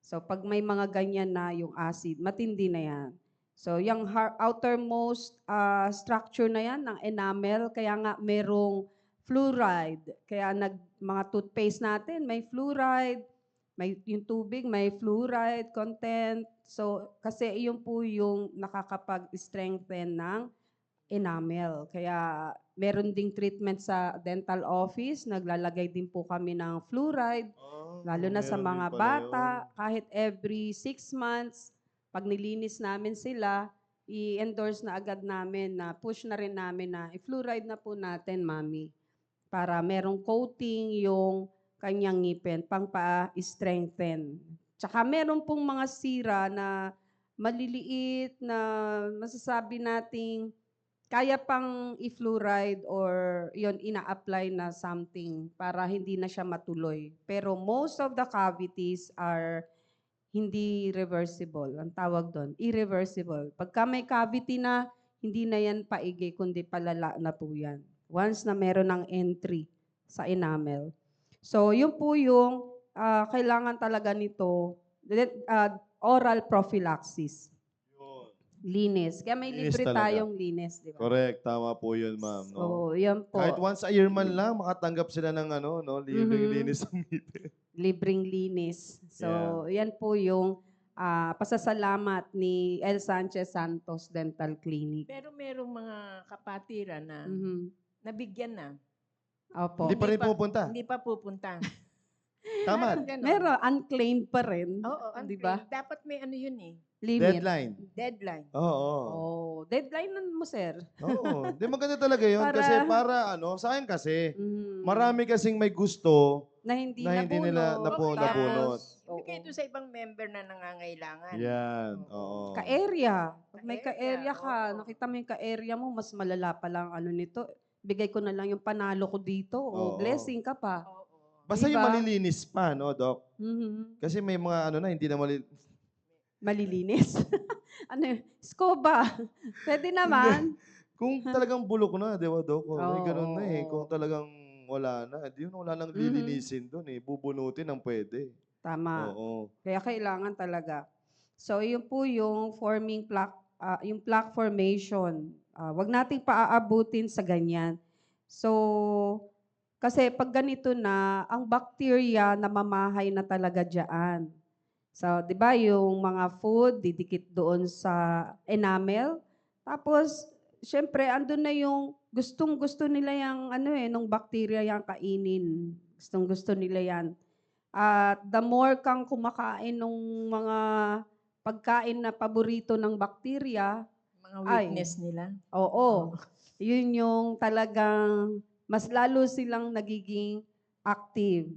So, pag may mga ganyan na yung acid, matindi na yan. So, yung outermost structure na yan ng enamel, kaya nga merong fluoride. Kaya mga toothpaste natin, may fluoride, yung tubig, may fluoride content. So, kasi yun po yung nakakapag-strengthen ng enamel. Kaya meron ding treatment sa dental office, naglalagay din po kami ng fluoride, lalo na sa meron din mga pala bata, yun. kahit every 6 months, pag nilinis namin sila, i-endorse na agad namin na push na rin namin na i-fluoride na po natin, mami, para merong coating yung kanyang ngipin, pang pa-strengthen. Tsaka meron pong mga sira na maliliit na masasabi nating kaya pang i-fluoride or yon ina-apply na something para hindi na siya matuloy. Pero most of the cavities are hindi reversible. Ang tawag doon, irreversible. Pagka may cavity na, hindi na yan paigi, kundi palala na po yan. Once na meron ng entry sa enamel. So, yun po yung kailangan talaga nito, oral prophylaxis. Linis. Kaya may Linis libre talaga. tayong linis, di ba? Correct. Tama po yun, ma'am. No? So, yan po. Kahit once a year man lang, makatanggap sila ng linis ng ngipin. Libreng linis. So, yan po yung pasasalamat ni El Sanchez Santos Dental Clinic. Pero merong mga kapatiran na Mhm. nabigyan na. Opo. Hindi pa rin pupunta. Hindi pa pupunta. Tama. Ganon. Meron, unclaimed pa rin. Oo, Di ba? dapat may ano yun eh. Limit. Deadline. Deadline. Oo. Oh, deadline nun mo, sir. Oo. Di maganda talaga yun. Kasi sa akin kasi, Mhm. marami kasing may gusto na hindi na hindi nila nabunot. nabunot. Oo. Bigay ito sa ibang member na nangangailangan. Yan. Oo. Ka-area. Pag may Ka-area, ka-area ka, oo. nakita mo yung ka-area mo, mas malala pa lang ano nito. Bigay ko na lang yung panalo ko dito. O Oo. blessing ka pa. Oo. Basta yung Diba? malilinis pa, no, Doc? Mhm. Kasi may mga hindi na Malilinis. Ano yun? Scoba. Pwede naman. Kung talagang bulok na, di ba, Doc? May ganun na eh. Oo. Kung talagang wala na, di yun, wala nang lilinisin doon eh. Bubunutin ang pwede. Tama. Oo. Kaya kailangan talaga. So, yun po yung forming plaque, yung plaque formation. Wag nating paaabutin sa ganyan. So, kasi pag ganito na, ang bacteria namamahay na talaga diyan. So, 'di ba, yung mga food didikit doon sa enamel. Tapos, syempre, andun na yung gustong-gusto nila yung nung bacteria yang kainin. Gustong-gusto nila yan. At the more kang kumakain ng mga pagkain na paborito ng bakterya, Mga ay, weakness nila. oo, yun yung talagang mas lalo silang nagiging active.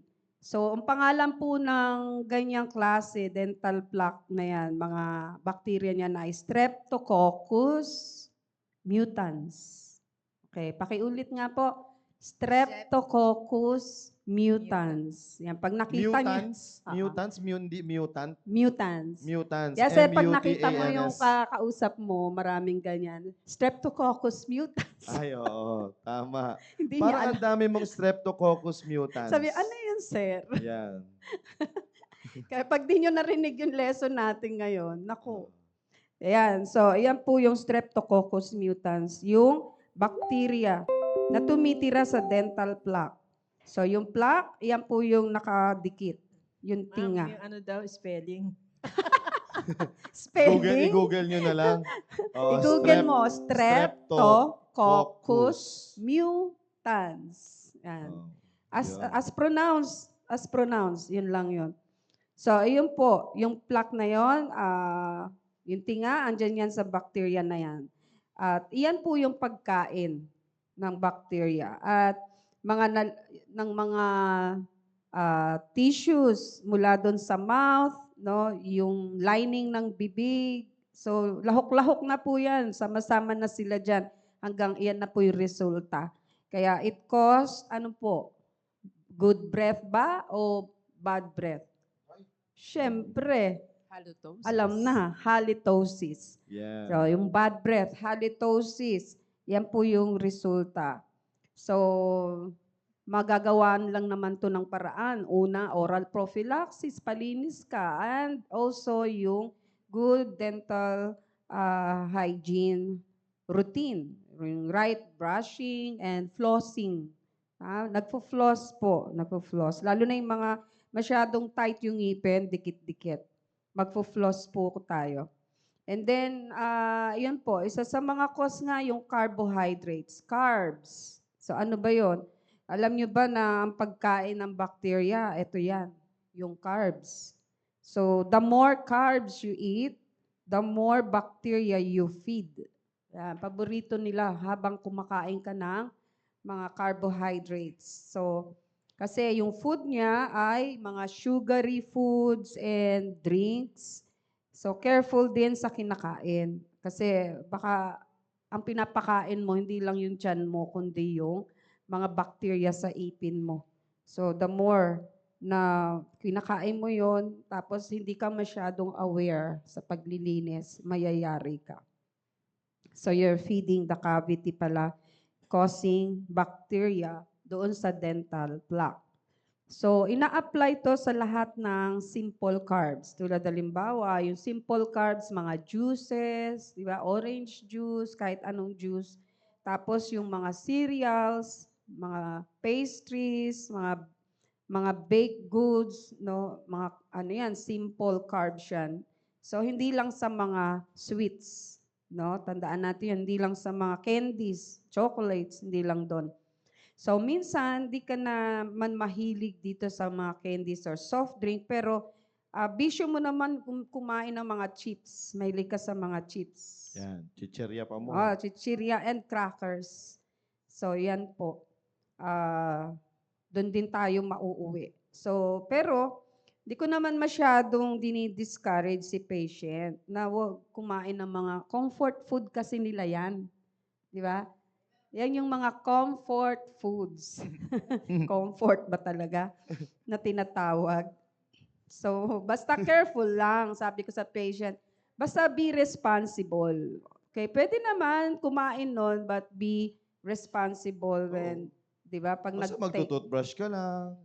So, ang pangalan po ng ganyang klase, dental plaque na yan, mga bakterya niya na ay Streptococcus mutans. Okay, pakiulit nga po. Streptococcus mutans. Yan, pag nakita niyo, Mutants? Mutants? Mutant? mutans. Mutants. Kasi pag nakita mo M-U-T-A-N-S. yung kakausap mo, maraming ganyan. Streptococcus mutans. Ay, oo. Tama. Hindi niya Parang alam. ang dami mong Streptococcus mutans. Sabi, ano yun, sir? Yan. Kaya pag di nyo narinig yung lesson natin ngayon, naku. Ayan, so ayan po yung Streptococcus mutans, yung bacteria na tumitira sa dental plaque. So yung plaque, yan po yung nakadikit, yung Ma'am, tinga. yung ano daw, spelling. Spelling, I-Google nyo na lang. Oh, i-google mo, Streptococcus. Streptococcus mutans. Yan. Oh, As yun. pronounced, yun lang yun. So, ayun po, yung plaque na yun, yung tinga, andyan yan sa bacteria na yan. At iyan po yung pagkain ng bacteria. At ng mga tissues mula doon sa mouth, no, yung lining ng bibig. So, lahok-lahok na po yan. Sama-sama na sila dyan hanggang iyan na po yung resulta. Kaya it cause, ano po, good breath ba o bad breath? Siyempre, Halitosis. alam na, halitosis. Yeah. So, yung bad breath, halitosis, yan po yung resulta. So, magagawaan lang naman to ng paraan. Una, oral prophylaxis, palinis ka, and also yung good dental hygiene routine. Yung right brushing and flossing. Nagpo-floss po, nagpo-floss. Lalo na yung mga masyadong tight yung ngipin, dikit-dikit. Magpo-floss po tayo. And then, yun po, isa sa mga cause nga yung carbohydrates, carbs. So ano ba yun? Alam nyo ba na ang pagkain ng bacteria, ito yan, yung carbs. So the more carbs you eat, the more bacteria you feed. Yan, paborito nila habang kumakain ka ng mga carbohydrates. So, kasi yung food niya ay mga sugary foods and drinks. So, careful din sa kinakain. Kasi baka ang pinapakain mo, hindi lang yung tiyan mo, kundi yung mga bacteria sa ipin mo. So, the more na kinakain mo yon, tapos hindi ka masyadong aware sa paglilinis, mayayari ka. So, you're feeding the cavity pala, causing bacteria doon sa dental plaque. So, ina-apply to sa lahat ng simple carbs. Tulad halimbawa, yung simple carbs, mga juices, di ba? Orange juice, kahit anong juice. Tapos yung mga cereals, mga pastries, mga baked goods, no? Mga ano yan, simple carbs yan. So, hindi lang sa mga sweets, no? Tandaan natin yan, hindi lang sa mga candies, chocolates, hindi lang doon. So, minsan, di ka na man mahilig dito sa mga candies or soft drink, pero bisyo mo naman kumain ng mga chips. Mahilig ka sa mga chips. Yan. Chicherya pa mo. Chichirya and crackers. So, yan po. Doon din tayo mauuwi. So, pero, di ko naman masyadong dinidiscourage si patient na huwag kumain ng mga comfort food kasi nila yan. Di ba? Yan yung mga comfort foods. Comfort ba talaga na tinatawag? So, basta careful lang, sabi ko sa patient. Basta be responsible. Okay, pwede naman kumain nun, but be responsible when, di ba? Pag Basta magtutoothbrush ka lang,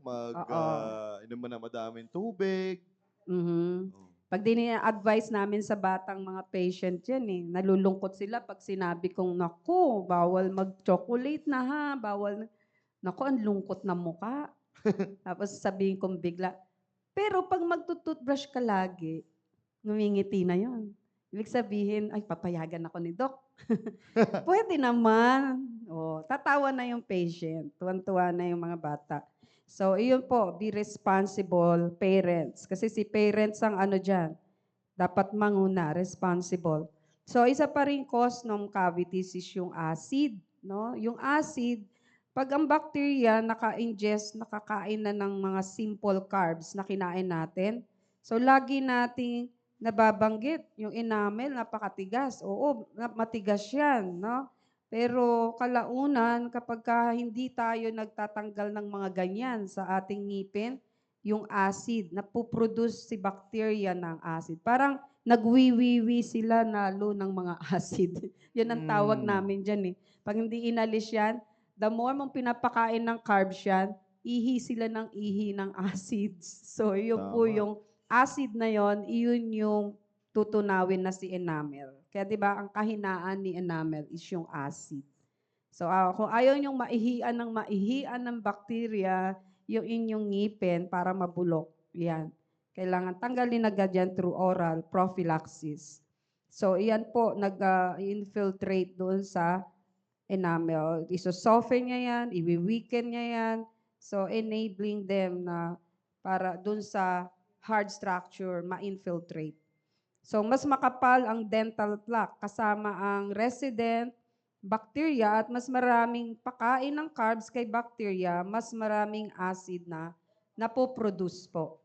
inom mo na madaming tubig. Mhm. Oh. Pag advice namin sa batang mga patient yan nalulungkot sila pag sinabi kong, naku, bawal mag-chocolate na ha, bawal na. Naku, ang lungkot na mukha. Tapos sabihin kong bigla, pero pag magtutoothbrush ka lagi, ngumingiti na yon. Ibig sabihin, ay, papayagan ako ni Doc. Pwede naman. Tatawa na yung patient. Tuwan-tuwa na yung mga bata. So, iyon po, be responsible parents. Kasi si parents ang ano dyan, dapat manguna, responsible. So, isa pa rin cause ng cavities is yung acid. No? Yung acid, pag ang bacteria naka-ingest, nakakain na ng mga simple carbs na kinain natin, so lagi nating nababanggit yung enamel, napakatigas. Oo, matigas yan. No? Pero kalaunan, kapag hindi tayo nagtatanggal ng mga ganyan sa ating ngipin, yung acid, napuproduce si bacteria ng acid. Parang nagwiwiwi sila nalo ng mga acid. Yan ang tawag namin dyan eh. Pag hindi inalis yan, the more mong pinapakain ng carbs yan, ihi sila ng ihi ng acids. So yun po Tama. yung acid na yon, iyon yung tutunawin na si enamel. Kaya 'di ba ang kahinaan ni enamel is yung acid. So kung ayaw yung maihian ng bacteria yung inyong ngipin para mabulok, yan. Kailangan tanggalin agad yan through oral prophylaxis. So iyan po nag-infiltrate doon sa enamel. Iso-soften niya yan, iwi-weaken niya yan. So enabling them na para doon sa hard structure ma-infiltrate. So, mas makapal ang dental plaque kasama ang resident bacteria at mas maraming pakain ng carbs kay bacteria, mas maraming acid na napoproduce po.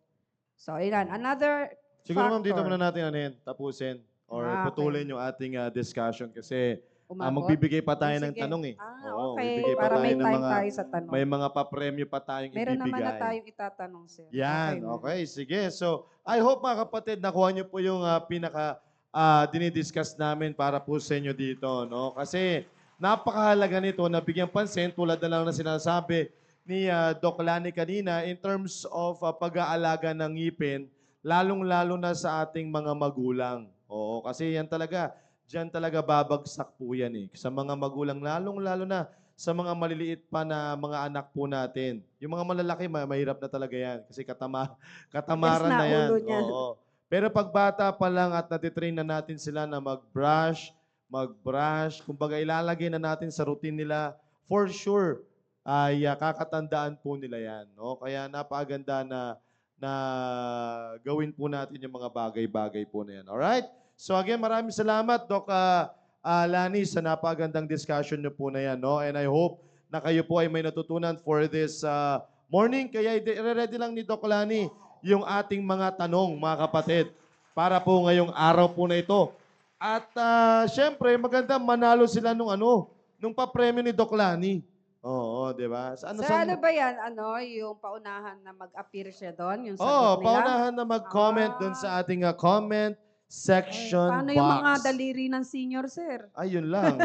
So, ilan. Another Siguro ma'am, dito factor. muna natin tapusin or Okay. putulin yung ating discussion kasi Umabot? magbibigay pa tayo Oh, ng sige. tanong eh. Oo, Okay. magbibigay pa Para tayo may ng time tayo sa tanong. may mga papremyo pa tayong Meron ibibigay. naman na tayong itatanong, sir. Yan, ma'am. okay, sige. So, I hope mga kapatid, nakuha niyo po yung pinaka dinidiscuss namin para po sa inyo dito, no? Kasi napakahalaga nito na bigyan pansin tulad na lang na sinasabi ni Doc Lani kanina in terms of pag-aalaga ng ngipin, lalong-lalo na sa ating mga magulang. Oo, kasi yan talaga, diyan talaga babagsak po yan eh. Sa mga magulang, lalong-lalo na sa mga maliliit pa na mga anak po natin. Yung mga malalaki, mahirap na talaga yan. Kasi katamaran na na yan. ulo niyan. Oo. Pero pag bata pa lang at natitrain na natin sila na mag-brush, kumbaga ilalagay na natin sa routine nila, for sure, ay kakatandaan po nila yan. No? Kaya napakaganda na gawin po natin yung mga bagay-bagay po na yan. Alright? So again, maraming salamat, Doc Lani, sa napagandang discussion niyo po na yan. No? And I hope na kayo po ay may natutunan for this morning. Kaya i-ready lang ni Doc Lani yung ating mga tanong, mga kapatid, para po ngayong araw po na ito. At syempre, maganda manalo sila nung papremyo ni Doc Lani. Oo, di ba? Sir, ano ba yan? Yung paunahan na mag-appear siya doon? Yung sagot Oo, nila? paunahan na mag-comment doon sa ating comment section Paano box. yung mga daliri ng senior, sir? Ayun lang,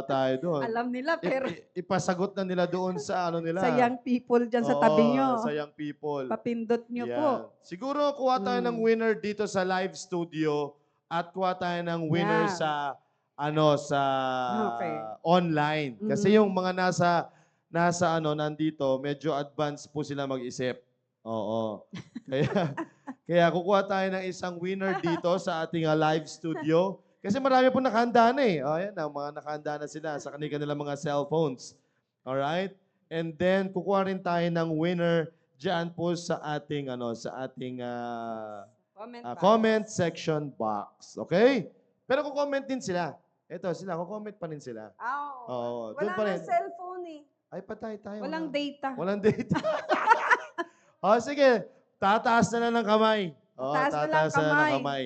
tayo doon. Alam nila, pero Ipasagot na nila doon sa nila. sa young people dyan sa Oo, tabi nyo. Sa young people. Papindot nyo Yan. po. Siguro kuha tayo ng winner dito sa live studio at kuha tayo ng winner Yan. sa Okay. online. Kasi yung mga nasa nandito, medyo advanced po sila mag-isip. Oo. Kaya kukuha tayo ng isang winner dito sa ating live studio. Kasi marami po nakahanda na eh. Ayan, mga nakahanda na sila sa kanilang mga cellphones. Alright? And then, kukuha rin tayo ng winner dyan po sa ating, comment section box. Okay? Pero kukomment din sila. Ito, kukomment pa rin sila. Oo, doon Wala pa rin. na cellphone eh. Ay, patay tayo. Walang data. Walang data. Sige. Tataas na lang ng kamay. Taas na lang tataas na ng kamay. kamay.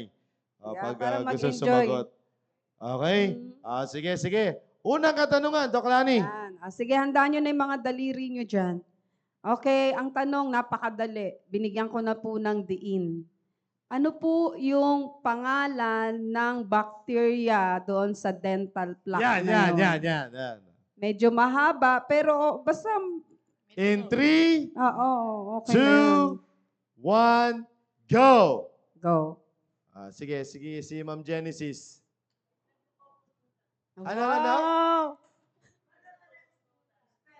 Yeah, Pag para gusto mag-enjoy. sumagot. Okay? Sige. Unang katanungan, Doc Lani. Yan. Sige, handaan nyo na yung mga daliri nyo dyan. Okay, ang tanong, napakadali. Binigyan ko na po ng diin. Ano po yung pangalan ng bacteria doon sa dental plaque na yun? Yan. Medyo mahaba, pero basta, In 3, okay na yun. 2, 1, go! Go. Sige, si Ma'am Genesis. Wow. Ano?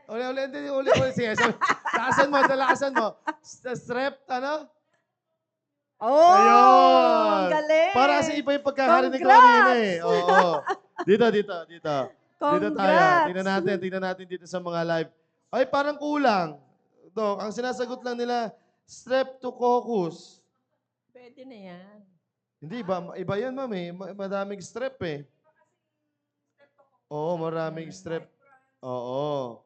Uli. Sige, talakasan mo. Strep, Oh, Ayun. galing. Para kasi iba yung pagkakarinig ko Congrats! kanina eh. Oo. Dito. Dito tayo. Congrats. Tingnan natin dito sa mga live. Ay, parang kulang. Dok, ang sinasagot lang nila, streptococcus. Pwede na yan. Hindi, iba yan, ma'am eh. Madaming strep eh. Oo, maraming strep. Oo.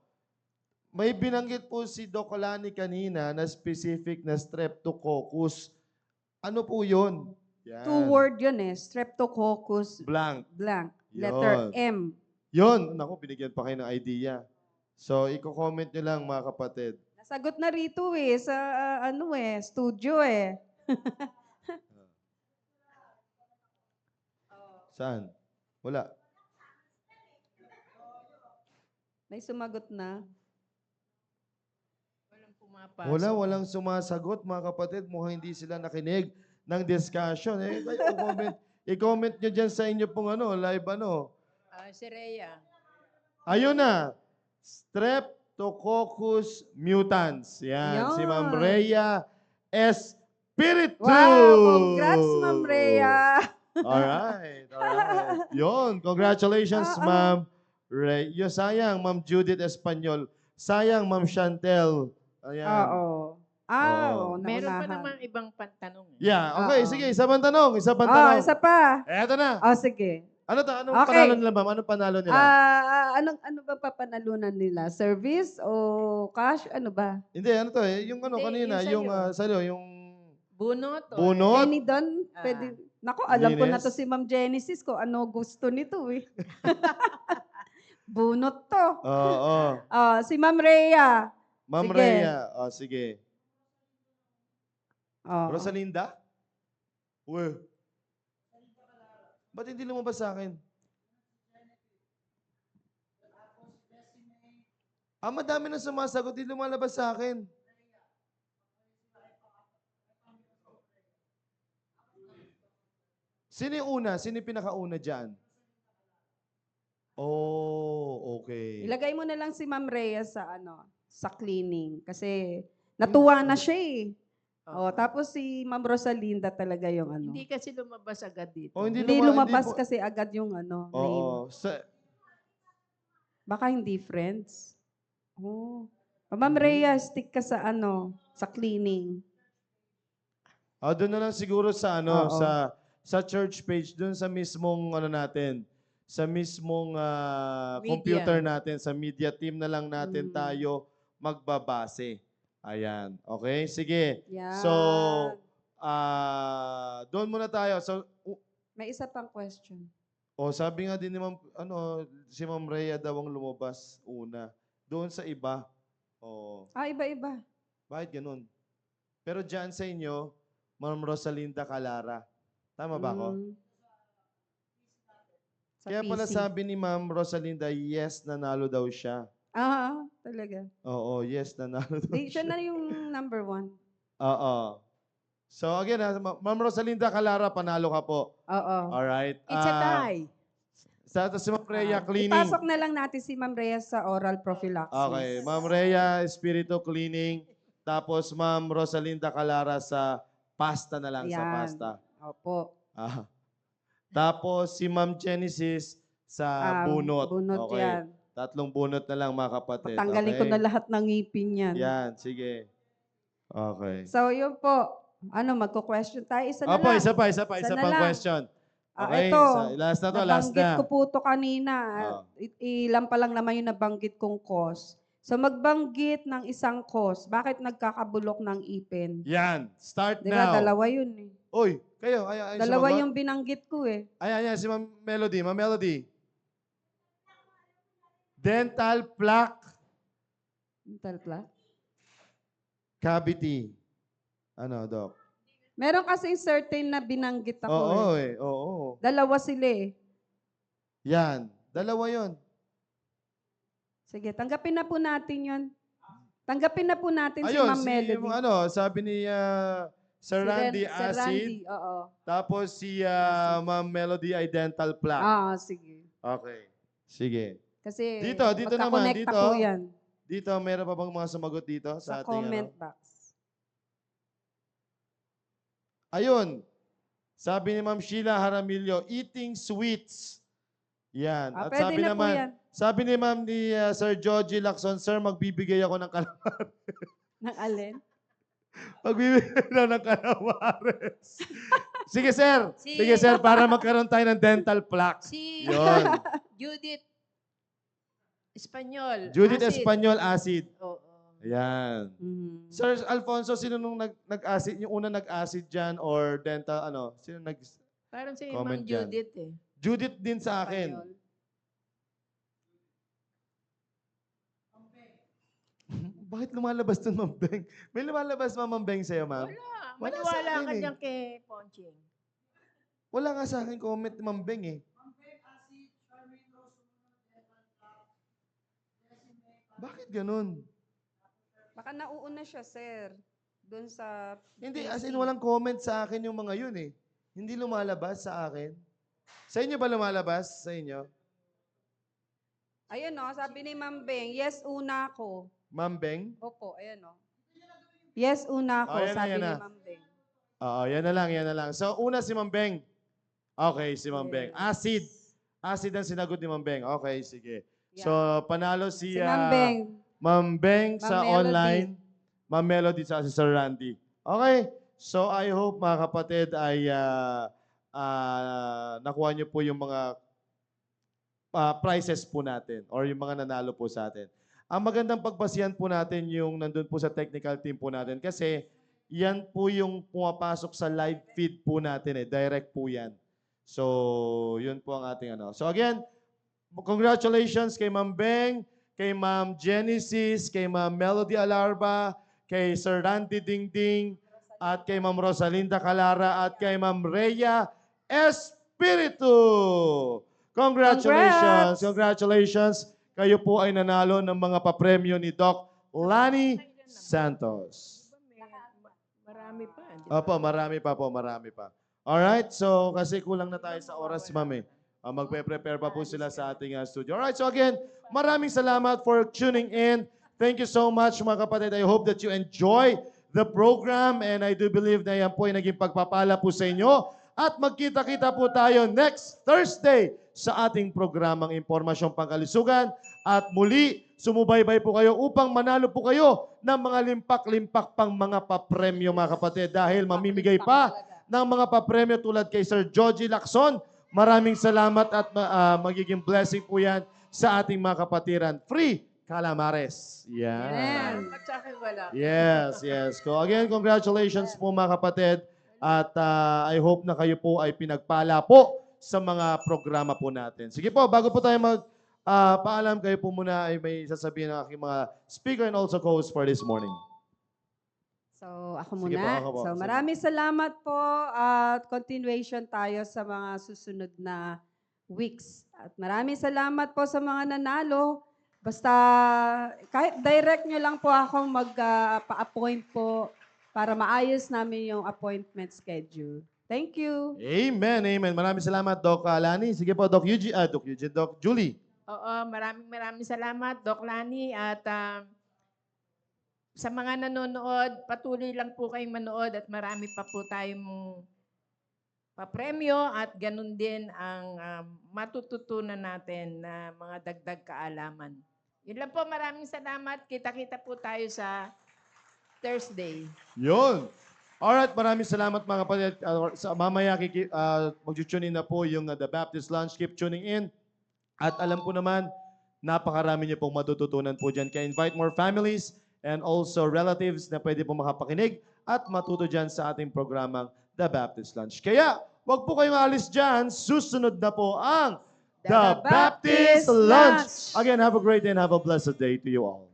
May binanggit po si Doc Olani kanina na specific na streptococcus. Ano po yun? Yan. 2-word yun eh. Streptococcus Blank. blank. Letter Yun. M. Yun. Naku, binigyan pa kayo ng idea. So, i-comment nyo lang mga kapatid. Nasagot na rito eh, sa studio eh. Saan? Wala. May sumagot na. Walang pumapasok. Walang sumasagot mga kapatid. Mukhang hindi sila nakinig ng discussion. Eh, kayo, i-comment nyo dyan sa inyo pong live Si Rhea. Ayun na. Streptococcus mutans. Yan. Si Ma'am Yan. Rhea Espiritu. Wow! Congrats, Ma'am Rhea! Alright. Yun. Congratulations, Ma'am Rhea. Sayang, Ma'am Judith Espanyol. Sayang, Ma'am Chantel. Ayan. Oo. Oo. Meron pa naunahan. namang ibang pantanong. Yeah, okay. Oo. Sige, isa pang tanong. Isa pa. Eto na. Sige. Anong Okay. panalo nila, ma'am? Anong panalo nila? Ano ba papanalunan nila? Service o cash? Ano ba? Hindi, to eh. Yung Hindi, kanina, yung yung sa'yo, yung Bunot. bunot. Any doon? Ah. Pwede. Nako, alam ko na Linis. to si Ma'am Genesis ko. Ano gusto nito eh. Bunot to. Oo. Si Ma'am Rhea. Ma'am Sige. Rhea. Sige. Oh. Rosalinda? Uy. Ba't hindi lumabas sa akin? Madami na sumasagot. Hindi lumalabas sa akin. Sino yung una? Sino yung pinakauna dyan? Oh, okay. Ilagay mo na lang si Ma'am Rhea sa cleaning kasi natuwa na siya eh. Tapos si Ma'am Rosalinda talaga yung Hindi kasi lumabas agad dito. Oh, Hindi hindi lumabas po- kasi agad yung name. Oo. Baka hindi friends. Ma'am Rhea, stick ka sa sa cleaning. Doon na lang siguro sa Oo. sa church page, doon sa mismong natin, sa mismong Media. computer natin, sa media team na lang natin Mm. tayo magbabase. Ayan. Okay? Sige. Yan. So, doon muna tayo. So, May isa pang question. sabi nga din ni Ma'am, si Ma'am Rhea daw ang lumabas una. Doon sa iba. Iba-iba. Bakit ganun? Pero dyan sa inyo, Ma'am Rosalinda Calara. Tama ba ako? Sa Kaya pala PC. sabi ni Ma'am Rosalinda, yes, nanalo daw siya. Talaga. Oo, yes, nanalo daw Siya siya. na yung number 1. Oo. So again, Ma'am Rosalinda Calara, panalo ka po. Oo. Alright. It's a tie. Sa si Ma'am Rhea, cleaning. Ipasok na lang natin si Ma'am Rhea sa oral prophylaxis. Okay. Ma'am Rhea, Espiritu Cleaning. Tapos Ma'am Rosalinda Calara sa pasta na lang, sa Ayan. pasta. Opo. Tapos si Ma'am Genesis sa bunot. Bunot Okay. yan. 3 bunot na lang mga kapatid. Tanggalin ko Okay? na lahat ng ngipin yan. Yan, sige. Okay. So, yun po. Magko-question tayo. Isa na Opo, lang. isa Isa na pang lang. question. Okay, Ito. last na to, last Nabanggit na. ko po to kanina. Ilan pa lang naman yung nabanggit kong cause. So, magbanggit ng isang cause. Bakit nagkakabulok ng ipin? Yan, start Di ba, now. dalawa yun eh. Uy, kayo, ay Dalawa sumagot? yung binanggit ko eh. Ayan, si Ma'am Melody. Ma'am Melody. Dental plaque Dental plaque. cavity. Doc? Meron kasing certain na binanggit ako Oo, eh. oo. Dalawa sila eh. Yan, dalawa yon. Sige, tanggapin na po natin yun. Tanggapin na po natin si Ayun, Ma'am Melody. sabi ni Sir Randy Sir acid, Randy, oo. tapos si Ma'am Melody ay dental plaque. Sige. Okay, sige. Kasi Dito naman, magkakonekta dito. po yan Dito, meron pa bang mga sumagot dito? sa ating, comment box. Ayun. Sabi ni Ma'am Sheila Haramillo, eating sweets. Yan. At Pwede sabi na po naman, yan. sabi ni Ma'am ni Sir Georgie Lacson, Sir, magbibigay ako ng calamari. Ng alin? Pagbibigay daw ng calamares. Sige, sir. Si- Sige, sir, para magkaroon tayo ng dental plaque. Si Yun. Judith Espanyol. Judith acid. Espanyol, acid. Oo. Ayan. Mhm. Sir Alfonso, sino nung nag-acid? Yung una nag-acid dyan or dental, ano? Sino nag... Parang si Comment Ma'am dyan. Judith eh. Judith din sa akin. Espanyol. Bakit lumalabas dun, Ma'am Beng? May lumalabas, Ma'am Beng, sa'yo, ma'am? Wala. Wala sa Maniwala akin ka eh. dyan kay Ponching. Wala nga sa akin comment ni Ma'am Beng eh. Bakit ganun? Baka nauuna siya, sir. Doon sa... Hindi, PC. as in walang comment sa akin yung mga yun eh. Hindi lumalabas sa akin. Sa inyo ba lumalabas? Sa inyo? Ayun o, sabi ni Ma'am Beng, yes, una ako. Ma'am Beng? Opo, ayan o. Yes, una ako, Ayan na, sabi ayan ni na. Ma'am Beng. Oo, yan na lang, yan na lang. So, una si Ma'am Beng. Okay, si Ma'am Beng. Acid. Acid ang sinagot ni Ma'am Beng. Okay, sige. So, panalo si, Si Ma'am Beng. Ma'am Beng sa Ma'am Melody. online. Ma'am Melody sa si Sir Randy. Okay. So, I hope mga kapatid ay nakuha niyo po yung mga prizes po natin or yung mga nanalo po sa atin. Ang magandang pagbasihan po natin yung nandun po sa technical team po natin kasi yan po yung pumapasok sa live feed po natin eh. Direct po yan. So, yun po ang ating ano. So again, congratulations kay Ma'am Beng, kay Ma'am Genesis, kay Ma'am Melody Alarba, kay Sir Randy Dingding, at kay Ma'am Rosalinda Calara, at kay Ma'am Rhea Espiritu. Congratulations! Congrats! Congratulations! Kayo po ay nanalo ng mga papremyo ni Doc Lani Santos. Marami pa. di ba? Opo, marami pa po, marami pa. Alright, so kasi kulang na tayo sa oras, ma'am eh. Magpe-prepare pa po sila sa ating studio. Alright, so again, maraming salamat for tuning in. Thank you so much mga kapatid. I hope that you enjoy the program and I do believe na yan po ay naging pagpapala po sa inyo. At magkita-kita po tayo next Thursday sa ating programang Impormasyong Pangkalusugan. At muli, sumubaybay po kayo upang manalo po kayo ng mga limpak-limpak pang mga papremyo mga kapatid. Dahil mamimigay pa ng mga papremyo tulad kay Sir Joji Lacson. Maraming salamat at magiging blessing po yan sa ating mga kapatiran. Free calamares. Yan. Meron pa sa akin wala. Yes, yes. So again, congratulations po mga kapatid. At I hope na kayo po ay pinagpala po sa mga programa po natin. Sige po, bago po tayo paalam, kayo po muna ay may sasabihin ng aking mga speaker and also co-host for this morning. So, ako Sige muna. po, ako po. So, Sige. maraming salamat po at continuation tayo sa mga susunod na weeks. At maraming salamat po sa mga nanalo. Basta, kahit direct nyo lang po ako pa-appoint po para maayos namin yung appointment schedule. Thank you. Amen, amen. Maraming salamat, Doc Lani. Sige po, Doc Eugene, Doc Julie. Oo, maraming salamat, Doc Lani. At sa mga nanonood, patuloy lang po kayong manood at marami pa po tayong papremyo at ganun din ang matututunan natin na mga dagdag kaalaman. Yun lang po, maraming salamat. Kita-kita po tayo sa Thursday. Yun. Alright, maraming salamat mga kapatid. Mamaya mag-tune in na po yung The Baptist Lunch. Keep tuning in. At alam ko naman, napakarami niyo pong matututunan po dyan. Kaya invite more families and also relatives na pwede po makapakinig at matuto dyan sa ating programang The Baptist Lunch. Kaya, wag po kayong alis dyan. Susunod na po ang The Baptist Lunch. Again, have a great day and have a blessed day to you all.